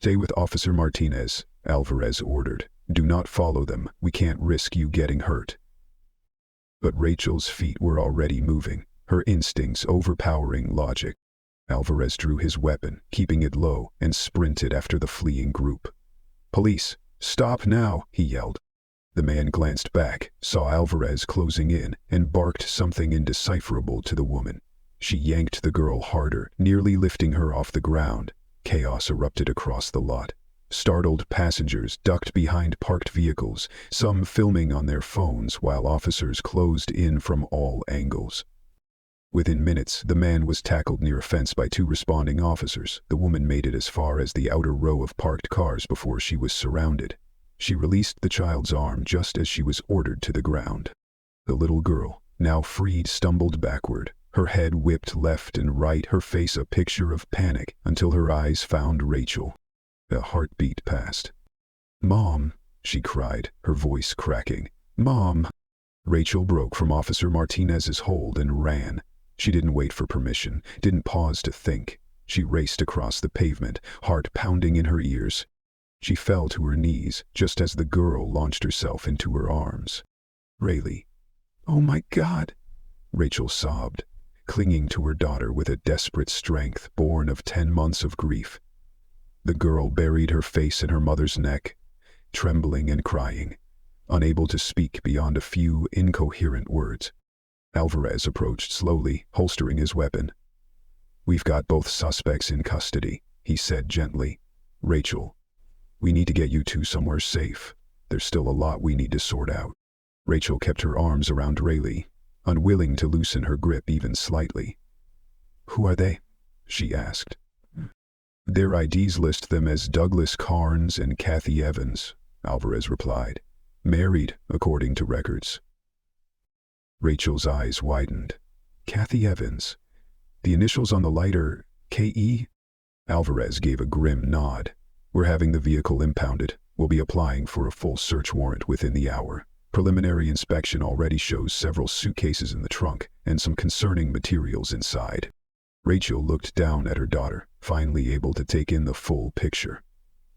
"Stay with Officer Martinez," Alvarez ordered. "Do not follow them. We can't risk you getting hurt." But Rachel's feet were already moving, her instincts overpowering logic. Alvarez drew his weapon, keeping it low, and sprinted after the fleeing group. "Police! Stop now!" he yelled. The man glanced back, saw Alvarez closing in, and barked something indecipherable to the woman. She yanked the girl harder, nearly lifting her off the ground. Chaos erupted across the lot. Startled passengers ducked behind parked vehicles, some filming on their phones while officers closed in from all angles. Within minutes, the man was tackled near a fence by 2 responding officers. The woman made it as far as the outer row of parked cars before she was surrounded. She released the child's arm just as she was ordered to the ground. The little girl, now freed, stumbled backward, her head whipped left and right, her face a picture of panic, until her eyes found Rachel. A heartbeat passed. "Mom," she cried, her voice cracking. "Mom!" Rachel broke from Officer Martinez's hold and ran. She didn't wait for permission, didn't pause to think. She raced across the pavement, heart pounding in her ears. She fell to her knees just as the girl launched herself into her arms. "Rayleigh." "Oh my God!" Rachel sobbed, clinging to her daughter with a desperate strength born of 10 months of grief. The girl buried her face in her mother's neck, trembling and crying, unable to speak beyond a few incoherent words. Alvarez approached slowly, holstering his weapon. "We've got both suspects in custody," he said gently. "Rachel, we need to get you two somewhere safe. There's still a lot we need to sort out." Rachel kept her arms around Rayleigh, unwilling to loosen her grip even slightly. "Who are they?" she asked. "Their IDs list them as Douglas Carnes and Kathy Evans," Alvarez replied. "Married, according to records." Rachel's eyes widened. "Kathy Evans? The initials on the lighter, K.E.?" Alvarez gave a grim nod. "We're having the vehicle impounded. We'll be applying for a full search warrant within the hour. Preliminary inspection already shows several suitcases in the trunk and some concerning materials inside." Rachel looked down at her daughter, finally able to take in the full picture.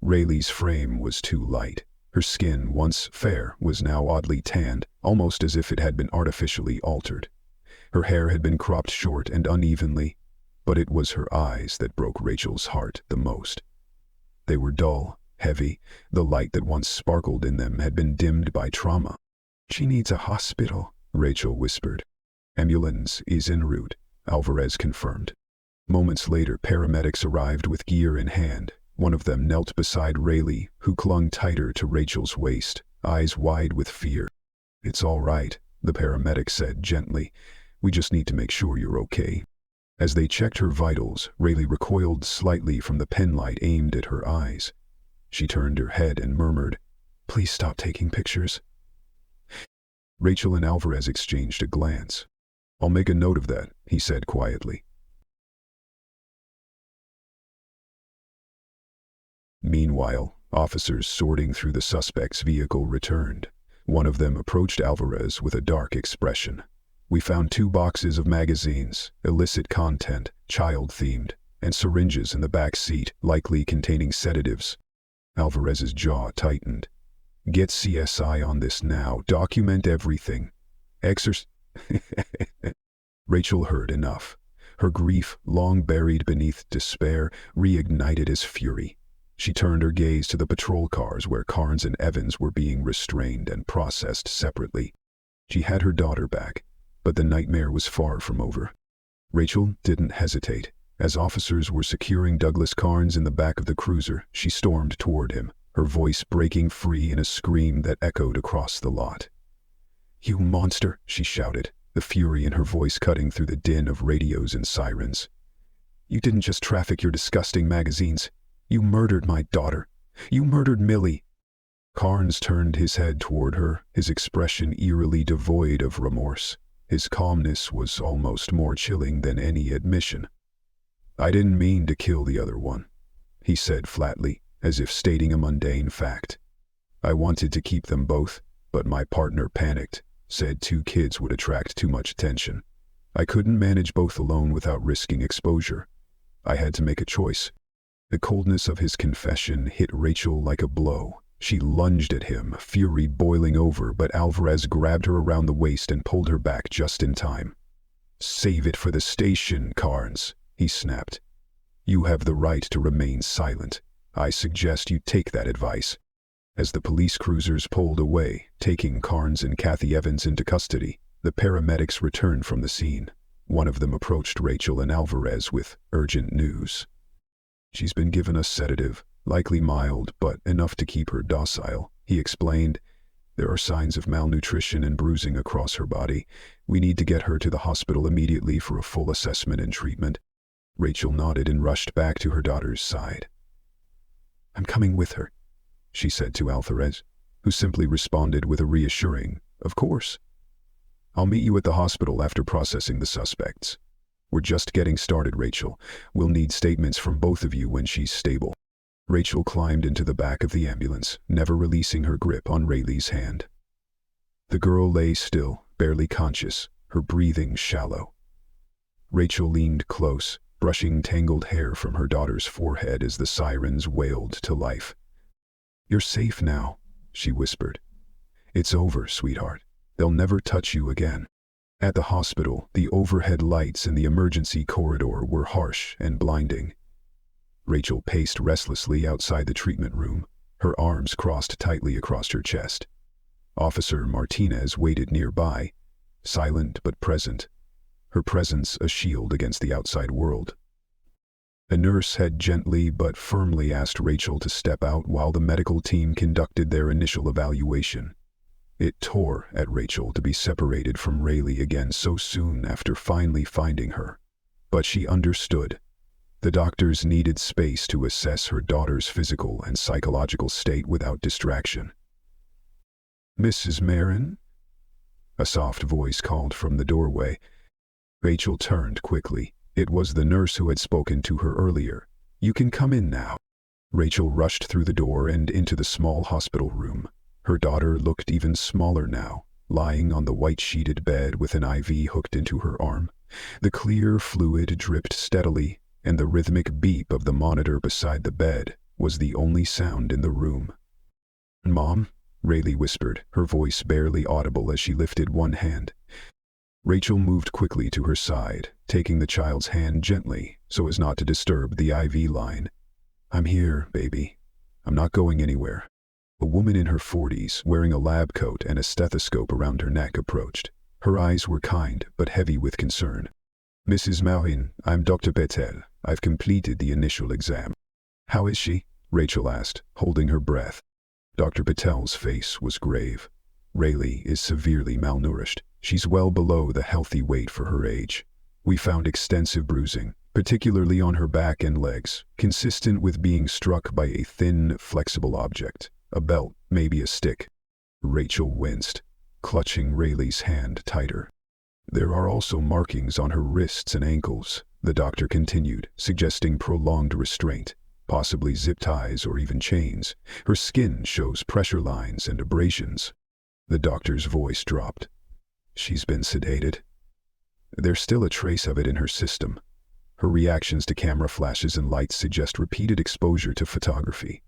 Rayleigh's frame was too light. Her skin, once fair, was now oddly tanned, almost as if it had been artificially altered. Her hair had been cropped short and unevenly, but it was her eyes that broke Rachel's heart the most. They were dull, heavy. The light that once sparkled in them had been dimmed by trauma. "She needs a hospital," Rachel whispered. "Ambulance is en route," Alvarez confirmed. Moments later, paramedics arrived with gear in hand. One of them knelt beside Rayleigh, who clung tighter to Rachel's waist, eyes wide with fear. "It's all right," the paramedic said gently. "We just need to make sure you're okay." As they checked her vitals, Rayleigh recoiled slightly from the penlight aimed at her eyes. She turned her head and murmured, "Please stop taking pictures." Rachel and Alvarez exchanged a glance. "I'll make a note of that," he said quietly. Meanwhile, officers sorting through the suspect's vehicle returned. One of them approached Alvarez with a dark expression. "We found 2 boxes of magazines, illicit content, child-themed, and syringes in the back seat, likely containing sedatives." Alvarez's jaw tightened. "Get CSI on this now. Document everything. Rachel heard enough. Her grief, long buried beneath despair, reignited as fury. She turned her gaze to the patrol cars where Carnes and Evans were being restrained and processed separately. She had her daughter back, but the nightmare was far from over. Rachel didn't hesitate. As officers were securing Douglas Carnes in the back of the cruiser, she stormed toward him, her voice breaking free in a scream that echoed across the lot. "You monster," she shouted, the fury in her voice cutting through the din of radios and sirens. "You didn't just traffic your disgusting magazines. You murdered my daughter. You murdered Millie." Carnes turned his head toward her, his expression eerily devoid of remorse. His calmness was almost more chilling than any admission. "I didn't mean to kill the other one," he said flatly, as if stating a mundane fact. "I wanted to keep them both, but my partner panicked, said 2 kids would attract too much attention. I couldn't manage both alone without risking exposure. I had to make a choice." The coldness of his confession hit Rachel like a blow. She lunged at him, fury boiling over, but Alvarez grabbed her around the waist and pulled her back just in time. "Save it for the station, Carnes," he snapped. "You have the right to remain silent. I suggest you take that advice." As the police cruisers pulled away, taking Carnes and Kathy Evans into custody, the paramedics returned from the scene. One of them approached Rachel and Alvarez with urgent news. "She's been given a sedative, likely mild, but enough to keep her docile," he explained. "There are signs of malnutrition and bruising across her body. We need to get her to the hospital immediately for a full assessment and treatment." Rachel nodded and rushed back to her daughter's side. "I'm coming with her," she said to Alvarez, who simply responded with a reassuring, "Of course. I'll meet you at the hospital after processing the suspects. We're just getting started, Rachel. We'll need statements from both of you when she's stable." Rachel climbed into the back of the ambulance, never releasing her grip on Rayleigh's hand. The girl lay still, barely conscious, her breathing shallow. Rachel leaned close, brushing tangled hair from her daughter's forehead as the sirens wailed to life. "You're safe now," she whispered. "It's over, sweetheart. They'll never touch you again." At the hospital, the overhead lights in the emergency corridor were harsh and blinding. Rachel paced restlessly outside the treatment room, her arms crossed tightly across her chest. Officer Martinez waited nearby, silent but present, her presence a shield against the outside world. A nurse had gently but firmly asked Rachel to step out while the medical team conducted their initial evaluation. It tore at Rachel to be separated from Rayleigh again so soon after finally finding her. But she understood. The doctors needed space to assess her daughter's physical and psychological state without distraction. "Mrs. Marin?" A soft voice called from the doorway. Rachel turned quickly. It was the nurse who had spoken to her earlier. "You can come in now." Rachel rushed through the door and into the small hospital room. Her daughter looked even smaller now, lying on the white-sheeted bed with an IV hooked into her arm. The clear fluid dripped steadily, and the rhythmic beep of the monitor beside the bed was the only sound in the room. "Mom?" Rayleigh whispered, her voice barely audible as she lifted one hand. Rachel moved quickly to her side, taking the child's hand gently so as not to disturb the IV line. "I'm here, baby. I'm not going anywhere." A woman in her 40s, wearing a lab coat and a stethoscope around her neck, approached. Her eyes were kind but heavy with concern. "Mrs. Marin, I'm Dr. Patel. I've completed the initial exam." "How is she?" Rachel asked, holding her breath. Dr. Patel's face was grave. "Rayleigh is severely malnourished. She's well below the healthy weight for her age. We found extensive bruising, particularly on her back and legs, consistent with being struck by a thin, flexible object, a belt, maybe a stick." Rachel winced, clutching Rayleigh's hand tighter. "There are also markings on her wrists and ankles," the doctor continued, suggesting prolonged restraint, possibly zip ties or even chains. "Her skin shows pressure lines and abrasions." The doctor's voice dropped. "She's been sedated. There's still a trace of it in her system. Her reactions to camera flashes and lights suggest repeated exposure to photography.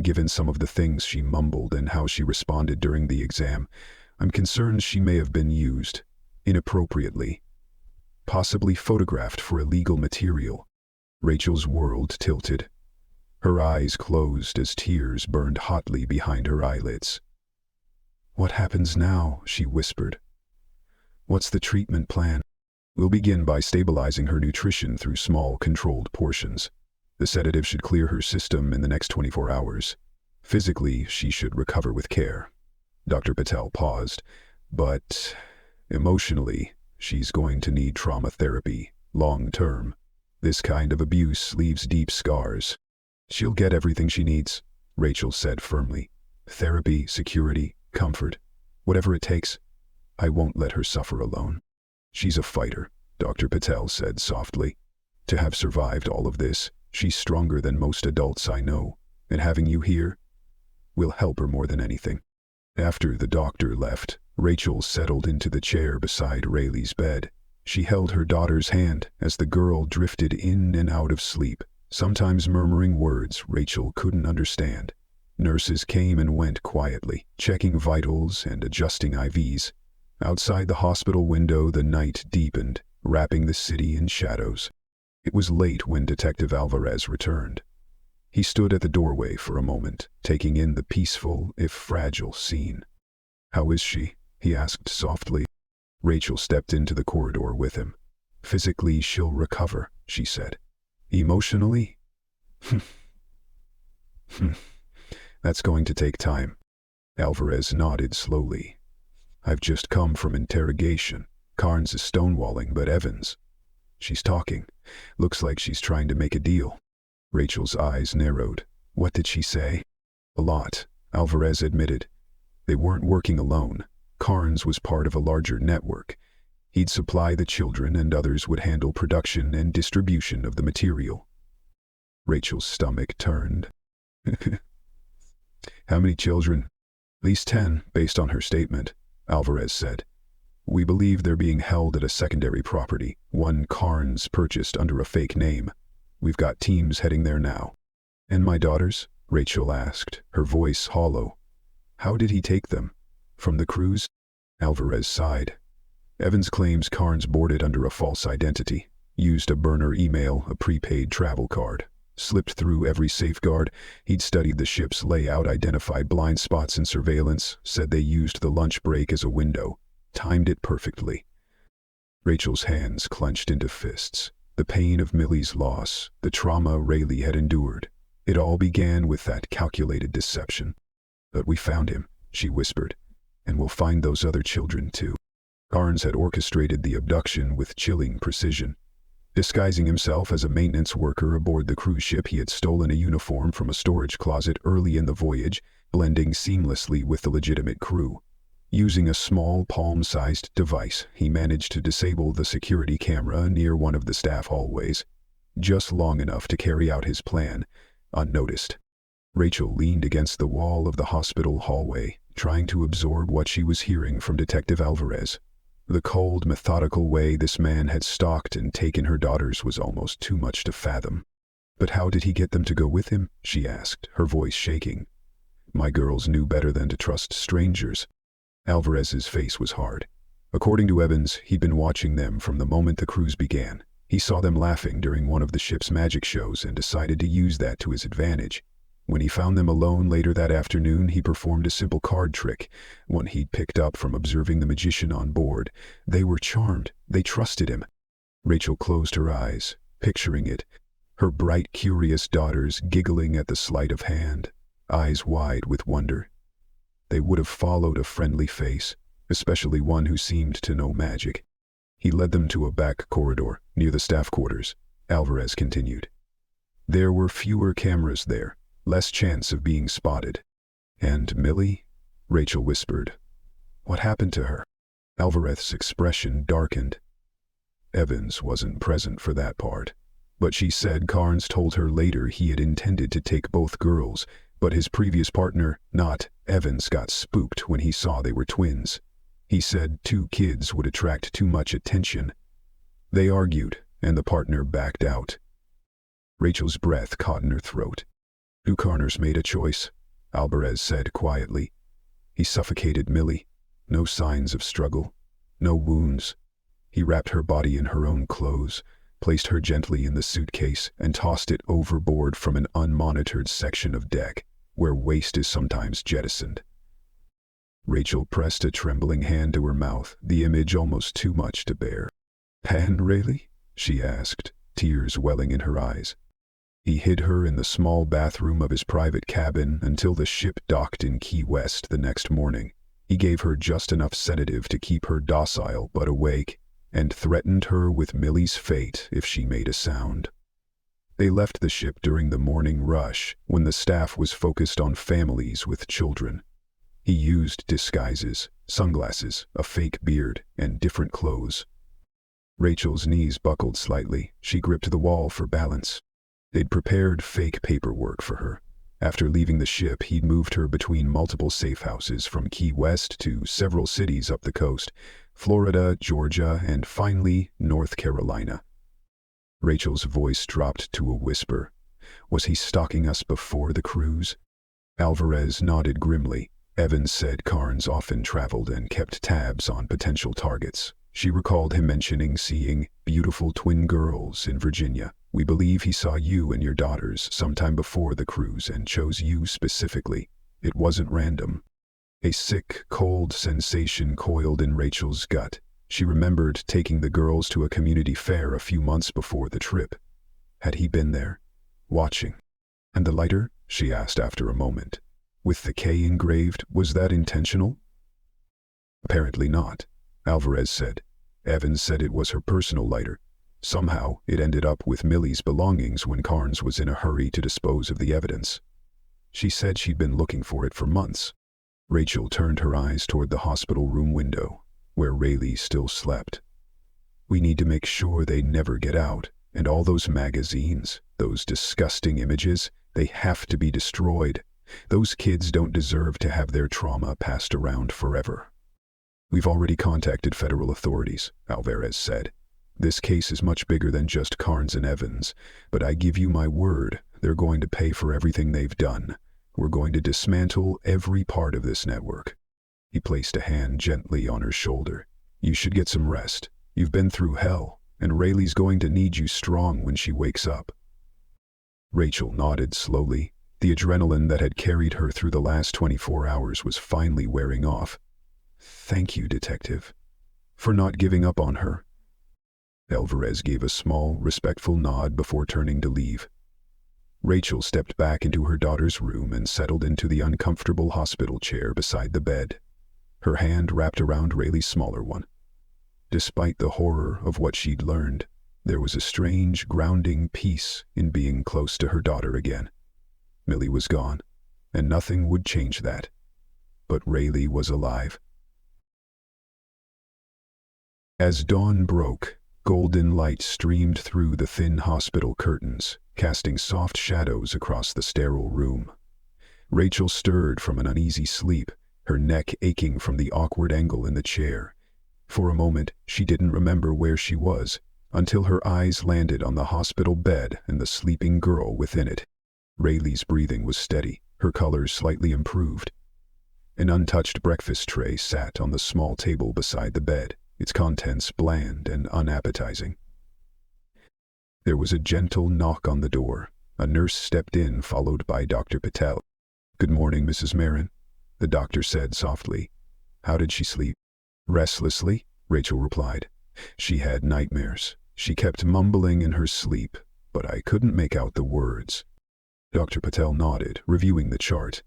Given some of the things she mumbled and how she responded during the exam, I'm concerned she may have been used inappropriately, possibly photographed for illegal material." Rachel's world tilted. Her eyes closed as tears burned hotly behind her eyelids. "What happens now?" she whispered. "What's the treatment plan?" "We'll begin by stabilizing her nutrition through small, controlled portions. The sedative should clear her system in the next 24 hours. Physically, she should recover with care." Dr. Patel paused. "But emotionally, she's going to need trauma therapy, long-term. This kind of abuse leaves deep scars." "She'll get everything she needs," Rachel said firmly. "Therapy, security, comfort, whatever it takes. I won't let her suffer alone." "She's a fighter," Dr. Patel said softly. "To have survived all of this, she's stronger than most adults I know, and having you here will help her more than anything." After the doctor left, Rachel settled into the chair beside Rayleigh's bed. She held her daughter's hand as the girl drifted in and out of sleep, sometimes murmuring words Rachel couldn't understand, Nurses came and went quietly, checking vitals and adjusting IVs. Outside the hospital window, the night deepened, wrapping the city in shadows. It was late when Detective Alvarez returned. He stood at the doorway for a moment, taking in the peaceful, if fragile, scene. "How is she?" he asked softly. Rachel stepped into the corridor with him. "Physically, she'll recover," she said. "Emotionally? That's going to take time." Alvarez nodded slowly. "I've just come from interrogation. Carnes is stonewalling, but Evans, she's talking. Looks like she's trying to make a deal." Rachel's eyes narrowed. "What did she say?" "A lot," Alvarez admitted. "They weren't working alone. Carnes was part of a larger network. He'd supply the children and others would handle production and distribution of the material." Rachel's stomach turned. "How many children?" "At least 10, based on her statement," Alvarez said. "We believe they're being held at a secondary property, one Carnes purchased under a fake name. We've got teams heading there now." "And my daughters?" Rachel asked, her voice hollow. "How did he take them? From the cruise?" Alvarez sighed. "Evans claims Carnes boarded under a false identity, used a burner email, a prepaid travel card, slipped through every safeguard. He'd studied the ship's layout, identified blind spots in surveillance, said they used the lunch break as a window, timed it perfectly." Rachel's hands clenched into fists. The pain of Millie's loss, the trauma Rayleigh had endured. It all began with that calculated deception. "But we found him," she whispered, "and we'll find those other children too." Carnes had orchestrated the abduction with chilling precision. Disguising himself as a maintenance worker aboard the cruise ship, he had stolen a uniform from a storage closet early in the voyage, blending seamlessly with the legitimate crew. Using a small palm-sized device, he managed to disable the security camera near one of the staff hallways, just long enough to carry out his plan, unnoticed. Rachel leaned against the wall of the hospital hallway, trying to absorb what she was hearing from Detective Alvarez. The cold, methodical way this man had stalked and taken her daughters was almost too much to fathom. "But how did he get them to go with him?" she asked, her voice shaking. "My girls knew better than to trust strangers." Alvarez's face was hard. According to Evans, he'd been watching them from the moment the cruise began. He saw them laughing during one of the ship's magic shows and decided to use that to his advantage. When he found them alone later that afternoon, he performed a simple card trick, one he'd picked up from observing the magician on board. They were charmed. They trusted him. Rachel closed her eyes, picturing it, her bright, curious daughters giggling at the sleight of hand, eyes wide with wonder. They would have followed a friendly face, especially one who seemed to know magic. He led them to a back corridor, near the staff quarters. Alvarez continued. There were fewer cameras there, less chance of being spotted. "And Millie?" Rachel whispered. "What happened to her?" Alvarez's expression darkened. Evans wasn't present for that part, but she said Carnes told her later he had intended to take both girls, but his previous partner, not Evans, got spooked when he saw they were twins. He said 2 kids would attract too much attention. They argued, and the partner backed out. Rachel's breath caught in her throat. "Two Carners made a choice," Alvarez said quietly. "He suffocated Millie. No signs of struggle. No wounds. He wrapped her body in her own clothes, placed her gently in the suitcase, and tossed it overboard from an unmonitored section of deck, where waste is sometimes jettisoned." Rachel pressed a trembling hand to her mouth, the image almost too much to bear. "Pan Rayleigh?" she asked, tears welling in her eyes. He hid her in the small bathroom of his private cabin until the ship docked in Key West the next morning. He gave her just enough sedative to keep her docile but awake, and threatened her with Millie's fate if she made a sound. They left the ship during the morning rush, when the staff was focused on families with children. He used disguises, sunglasses, a fake beard, and different clothes. Rachel's knees buckled slightly. She gripped the wall for balance. They'd prepared fake paperwork for her. After leaving the ship, he'd moved her between multiple safe houses from Key West to several cities up the coast, Florida, Georgia, and finally North Carolina. Rachel's voice dropped to a whisper. Was he stalking us before the cruise? Alvarez nodded grimly. Evans said Carnes often traveled and kept tabs on potential targets. She recalled him mentioning seeing beautiful twin girls in Virginia. We believe he saw you and your daughters sometime before the cruise and chose you specifically. It wasn't random. A sick, cold sensation coiled in Rachel's gut. She remembered taking the girls to a community fair a few months before the trip. Had he been there, watching? And the lighter? She asked after a moment. With the K engraved, was that intentional? Apparently not, Alvarez said. Evans said it was her personal lighter. Somehow, it ended up with Millie's belongings when Carnes was in a hurry to dispose of the evidence. She said she'd been looking for it for months. Rachel turned her eyes toward the hospital room window, where Rayleigh still slept. We need to make sure they never get out, and all those magazines, those disgusting images, they have to be destroyed. Those kids don't deserve to have their trauma passed around forever. We've already contacted federal authorities, Alvarez said. This case is much bigger than just Carnes and Evans, but I give you my word, they're going to pay for everything they've done. We're going to dismantle every part of this network. He placed a hand gently on her shoulder. You should get some rest. You've been through hell, and Rayleigh's going to need you strong when she wakes up. Rachel nodded slowly. The adrenaline that had carried her through the last 24 hours was finally wearing off. Thank you, Detective, for not giving up on her. Alvarez gave a small, respectful nod before turning to leave. Rachel stepped back into her daughter's room and settled into the uncomfortable hospital chair beside the bed, her hand wrapped around Rayleigh's smaller one. Despite the horror of what she'd learned, there was a strange, grounding peace in being close to her daughter again. Millie was gone, and nothing would change that. But Rayleigh was alive. As dawn broke, golden light streamed through the thin hospital curtains, casting soft shadows across the sterile room. Rachel stirred from an uneasy sleep, her neck aching from the awkward angle in the chair. For a moment, she didn't remember where she was, until her eyes landed on the hospital bed and the sleeping girl within it. Rayleigh's breathing was steady, her colors slightly improved. An untouched breakfast tray sat on the small table beside the bed, its contents bland and unappetizing. There was a gentle knock on the door. A nurse stepped in, followed by Dr. Patel. Good morning, Mrs. Marin, the doctor said softly. How did she sleep? Restlessly, Rachel replied. She had nightmares. She kept mumbling in her sleep, but I couldn't make out the words. Dr. Patel nodded, reviewing the chart.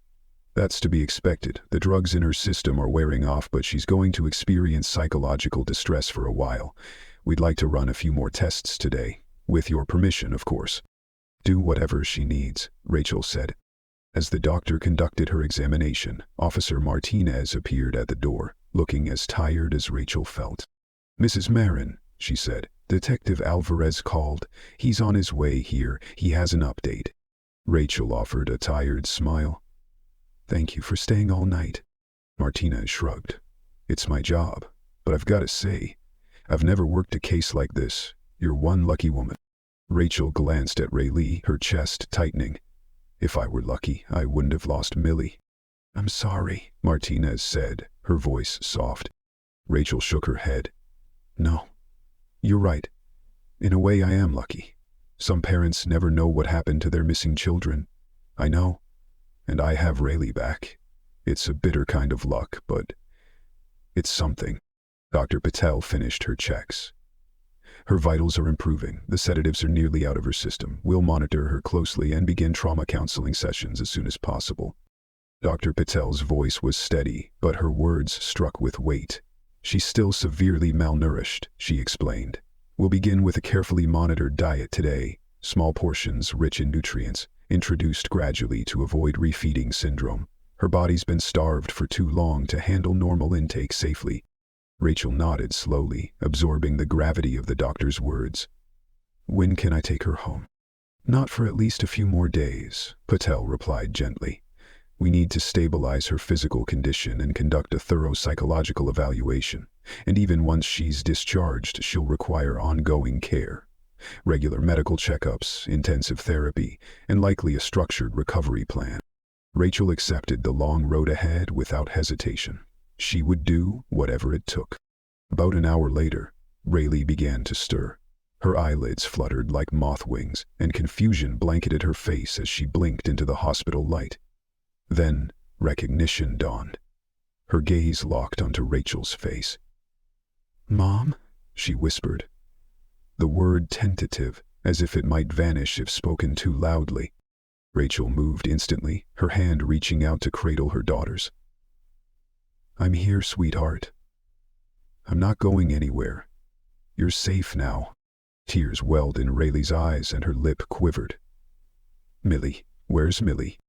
That's to be expected. The drugs in her system are wearing off, but she's going to experience psychological distress for a while. We'd like to run a few more tests today. With your permission, of course. Do whatever she needs, Rachel said. As the doctor conducted her examination, Officer Martinez appeared at the door, looking as tired as Rachel felt. Mrs. Marin, she said, Detective Alvarez called. He's on his way here. He has an update. Rachel offered a tired smile. Thank you for staying all night. Martinez shrugged. It's my job, but I've got to say, I've never worked a case like this. You're one lucky woman. Rachel glanced at Rayleigh, her chest tightening. If I were lucky, I wouldn't have lost Millie. I'm sorry, Martinez said, her voice soft. Rachel shook her head. No, you're right. In a way, I am lucky. Some parents never know what happened to their missing children. I know. And I have Rayleigh back. It's a bitter kind of luck, but it's something. Dr. Patel finished her checks. Her vitals are improving. The sedatives are nearly out of her system. We'll monitor her closely and begin trauma counseling sessions as soon as possible. Dr. Patel's voice was steady, but her words struck with weight. She's still severely malnourished, she explained. We'll begin with a carefully monitored diet today, small portions rich in nutrients, introduced gradually to avoid refeeding syndrome. Her body's been starved for too long to handle normal intake safely. Rachel nodded slowly, absorbing the gravity of the doctor's words. When can I take her home? Not for at least a few more days, Patel replied gently. We need to stabilize her physical condition and conduct a thorough psychological evaluation. And even once she's discharged, she'll require ongoing care. Regular medical checkups, intensive therapy, and likely a structured recovery plan. Rachel accepted the long road ahead without hesitation. She would do whatever it took. About an hour later, Rayleigh began to stir. Her eyelids fluttered like moth wings, and confusion blanketed her face as she blinked into the hospital light. Then, recognition dawned. Her gaze locked onto Rachel's face. "Mom?" she whispered. The word tentative, as if it might vanish if spoken too loudly. Rachel moved instantly, her hand reaching out to cradle her daughter's. "I'm here, sweetheart. I'm not going anywhere. You're safe now." Tears welled in Rayleigh's eyes and her lip quivered. "Millie, where's Millie?"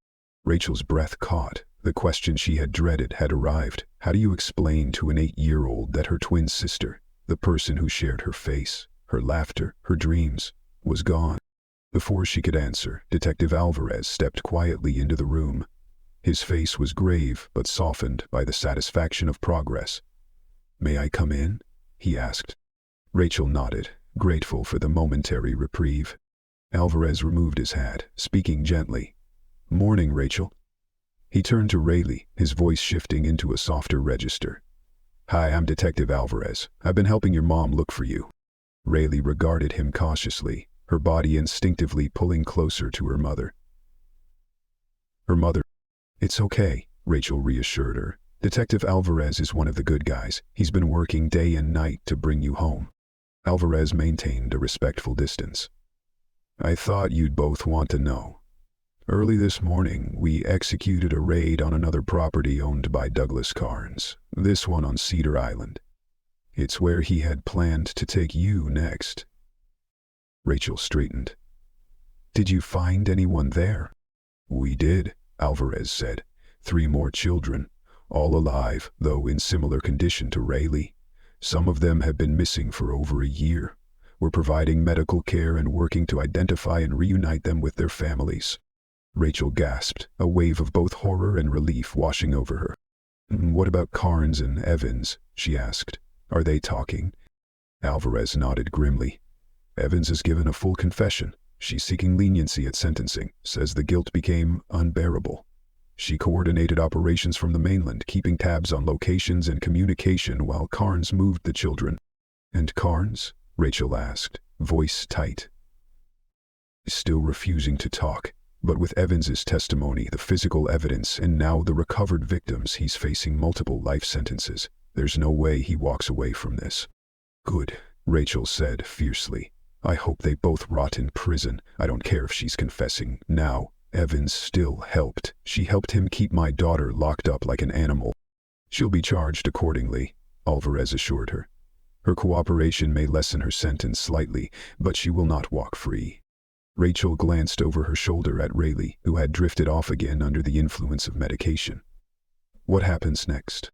Rachel's breath caught. The question she had dreaded had arrived. How do you explain to an 8-year-old that her twin sister, the person who shared her face, her laughter, her dreams, was gone? Before she could answer, Detective Alvarez stepped quietly into the room. His face was grave but softened by the satisfaction of progress. "May I come in?" he asked. Rachel nodded, grateful for the momentary reprieve. Alvarez removed his hat, speaking gently. "Morning, Rachel." He turned to Rayleigh, his voice shifting into a softer register. "Hi, I'm Detective Alvarez. I've been helping your mom look for you." Rayleigh regarded him cautiously, her body instinctively pulling closer to her mother. Her mother. "It's okay," Rachel reassured her. "Detective Alvarez is one of the good guys. He's been working day and night to bring you home." Alvarez maintained a respectful distance. "I thought you'd both want to know. Early this morning, we executed a raid on another property owned by Douglas Carnes, this one on Cedar Island. It's where he had planned to take you next." Rachel straightened. "Did you find anyone there?" "We did," Alvarez said. 3 more children, all alive, though in similar condition to Rayleigh. Some of them have been missing for over a year. We're providing medical care and working to identify and reunite them with their families." Rachel gasped, a wave of both horror and relief washing over her. "What about Carnes and Evans?" she asked. "Are they talking?" Alvarez nodded grimly. "Evans has given a full confession. She's seeking leniency at sentencing, says the guilt became unbearable. She coordinated operations from the mainland, keeping tabs on locations and communication while Carnes moved the children." "And Carnes?" Rachel asked, voice tight. "Still refusing to talk, but with Evans's testimony, the physical evidence, and now the recovered victims, he's facing multiple life sentences. There's no way he walks away from this." "Good," Rachel said fiercely. "I hope they both rot in prison. I don't care if she's confessing now. Evans still helped. She helped him keep my daughter locked up like an animal." "She'll be charged accordingly," Alvarez assured her. "Her cooperation may lessen her sentence slightly, but she will not walk free." Rachel glanced over her shoulder at Rayleigh, who had drifted off again under the influence of medication. "What happens next?"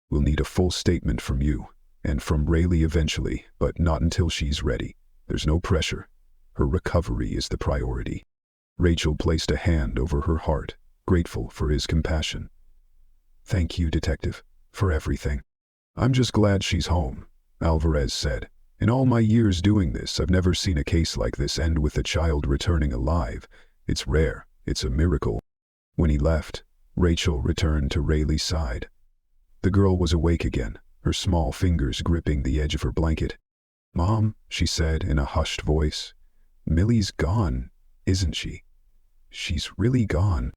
"We'll need a full statement from you, and from Rayleigh eventually, but not until she's ready. There's no pressure. Her recovery is the priority." Rachel placed a hand over her heart, grateful for his compassion. "Thank you, Detective, for everything." "I'm just glad she's home," Alvarez said. "In all my years doing this, I've never seen a case like this end with a child returning alive. It's rare. It's a miracle." When he left, Rachel returned to Rayleigh's side. The girl was awake again, her small fingers gripping the edge of her blanket. "Mom," she said in a hushed voice, "Millie's gone, isn't she? She's really gone."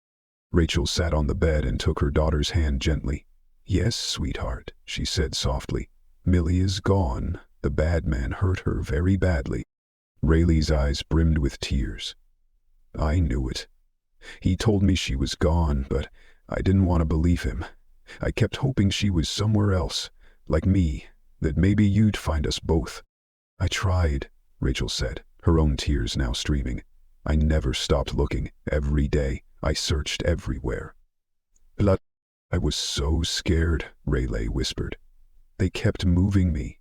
Rachel sat on the bed and took her daughter's hand gently. "Yes, sweetheart," she said softly. "Millie is gone. The bad man hurt her very badly." Rayleigh's eyes brimmed with tears. "I knew it. He told me she was gone, but I didn't want to believe him. I kept hoping she was somewhere else, like me, that maybe you'd find us both." "I tried," Rachel said, her own tears now streaming. "I never stopped looking. Every day, I searched everywhere." "Blood." "I was so scared," Rayleigh whispered. "They kept moving me.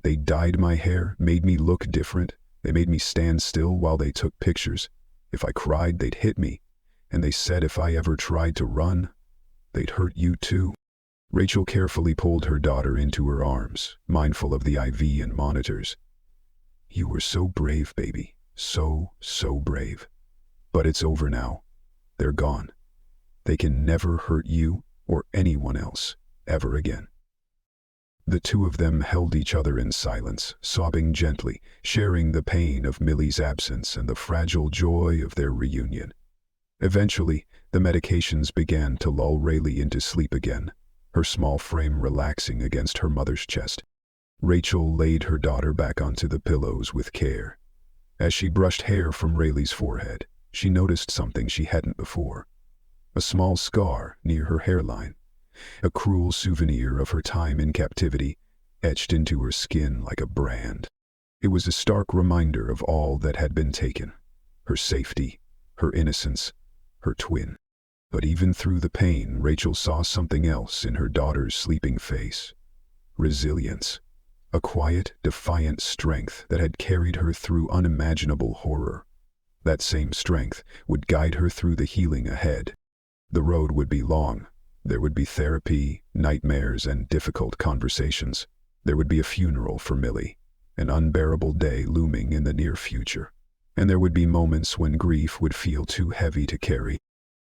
They dyed my hair, made me look different. They made me stand still while they took pictures. If I cried, they'd hit me. And they said if I ever tried to run, they'd hurt you too." Rachel carefully pulled her daughter into her arms, mindful of the IV and monitors. "You were so brave, baby. So brave. But it's over now. They're gone. They can never hurt you or anyone else, ever again. The two of them held each other in silence, sobbing gently, sharing the pain of Millie's absence and the fragile joy of their reunion. Eventually, the medications began to lull Rayleigh into sleep again, her small frame relaxing against her mother's chest. Rachel laid her daughter back onto the pillows with care. As she brushed hair from Rayleigh's forehead, she noticed something she hadn't before. A small scar near her hairline, a cruel souvenir of her time in captivity, etched into her skin like a brand. It was a stark reminder of all that had been taken, her safety, her innocence, her twin. But even through the pain, Rachel saw something else in her daughter's sleeping face. Resilience. A quiet, defiant strength that had carried her through unimaginable horror. That same strength would guide her through the healing ahead. The road would be long. There would be therapy, nightmares, and difficult conversations. There would be a funeral for Millie, an unbearable day looming in the near future. And there would be moments when grief would feel too heavy to carry.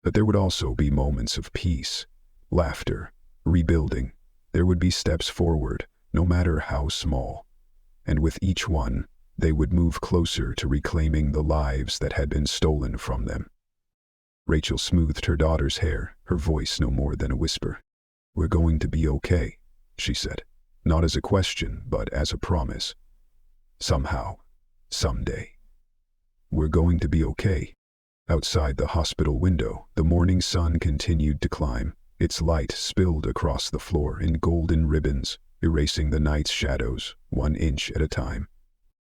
But there would also be moments of peace, laughter, rebuilding. There would be steps forward, no matter how small. And with each one, they would move closer to reclaiming the lives that had been stolen from them. Rachel smoothed her daughter's hair, her voice no more than a whisper. "We're going to be okay," she said, not as a question, but as a promise. "Somehow, someday. We're going to be okay." Outside the hospital window, the morning sun continued to climb. Its light spilled across the floor in golden ribbons, erasing the night's shadows, 1 inch at a time.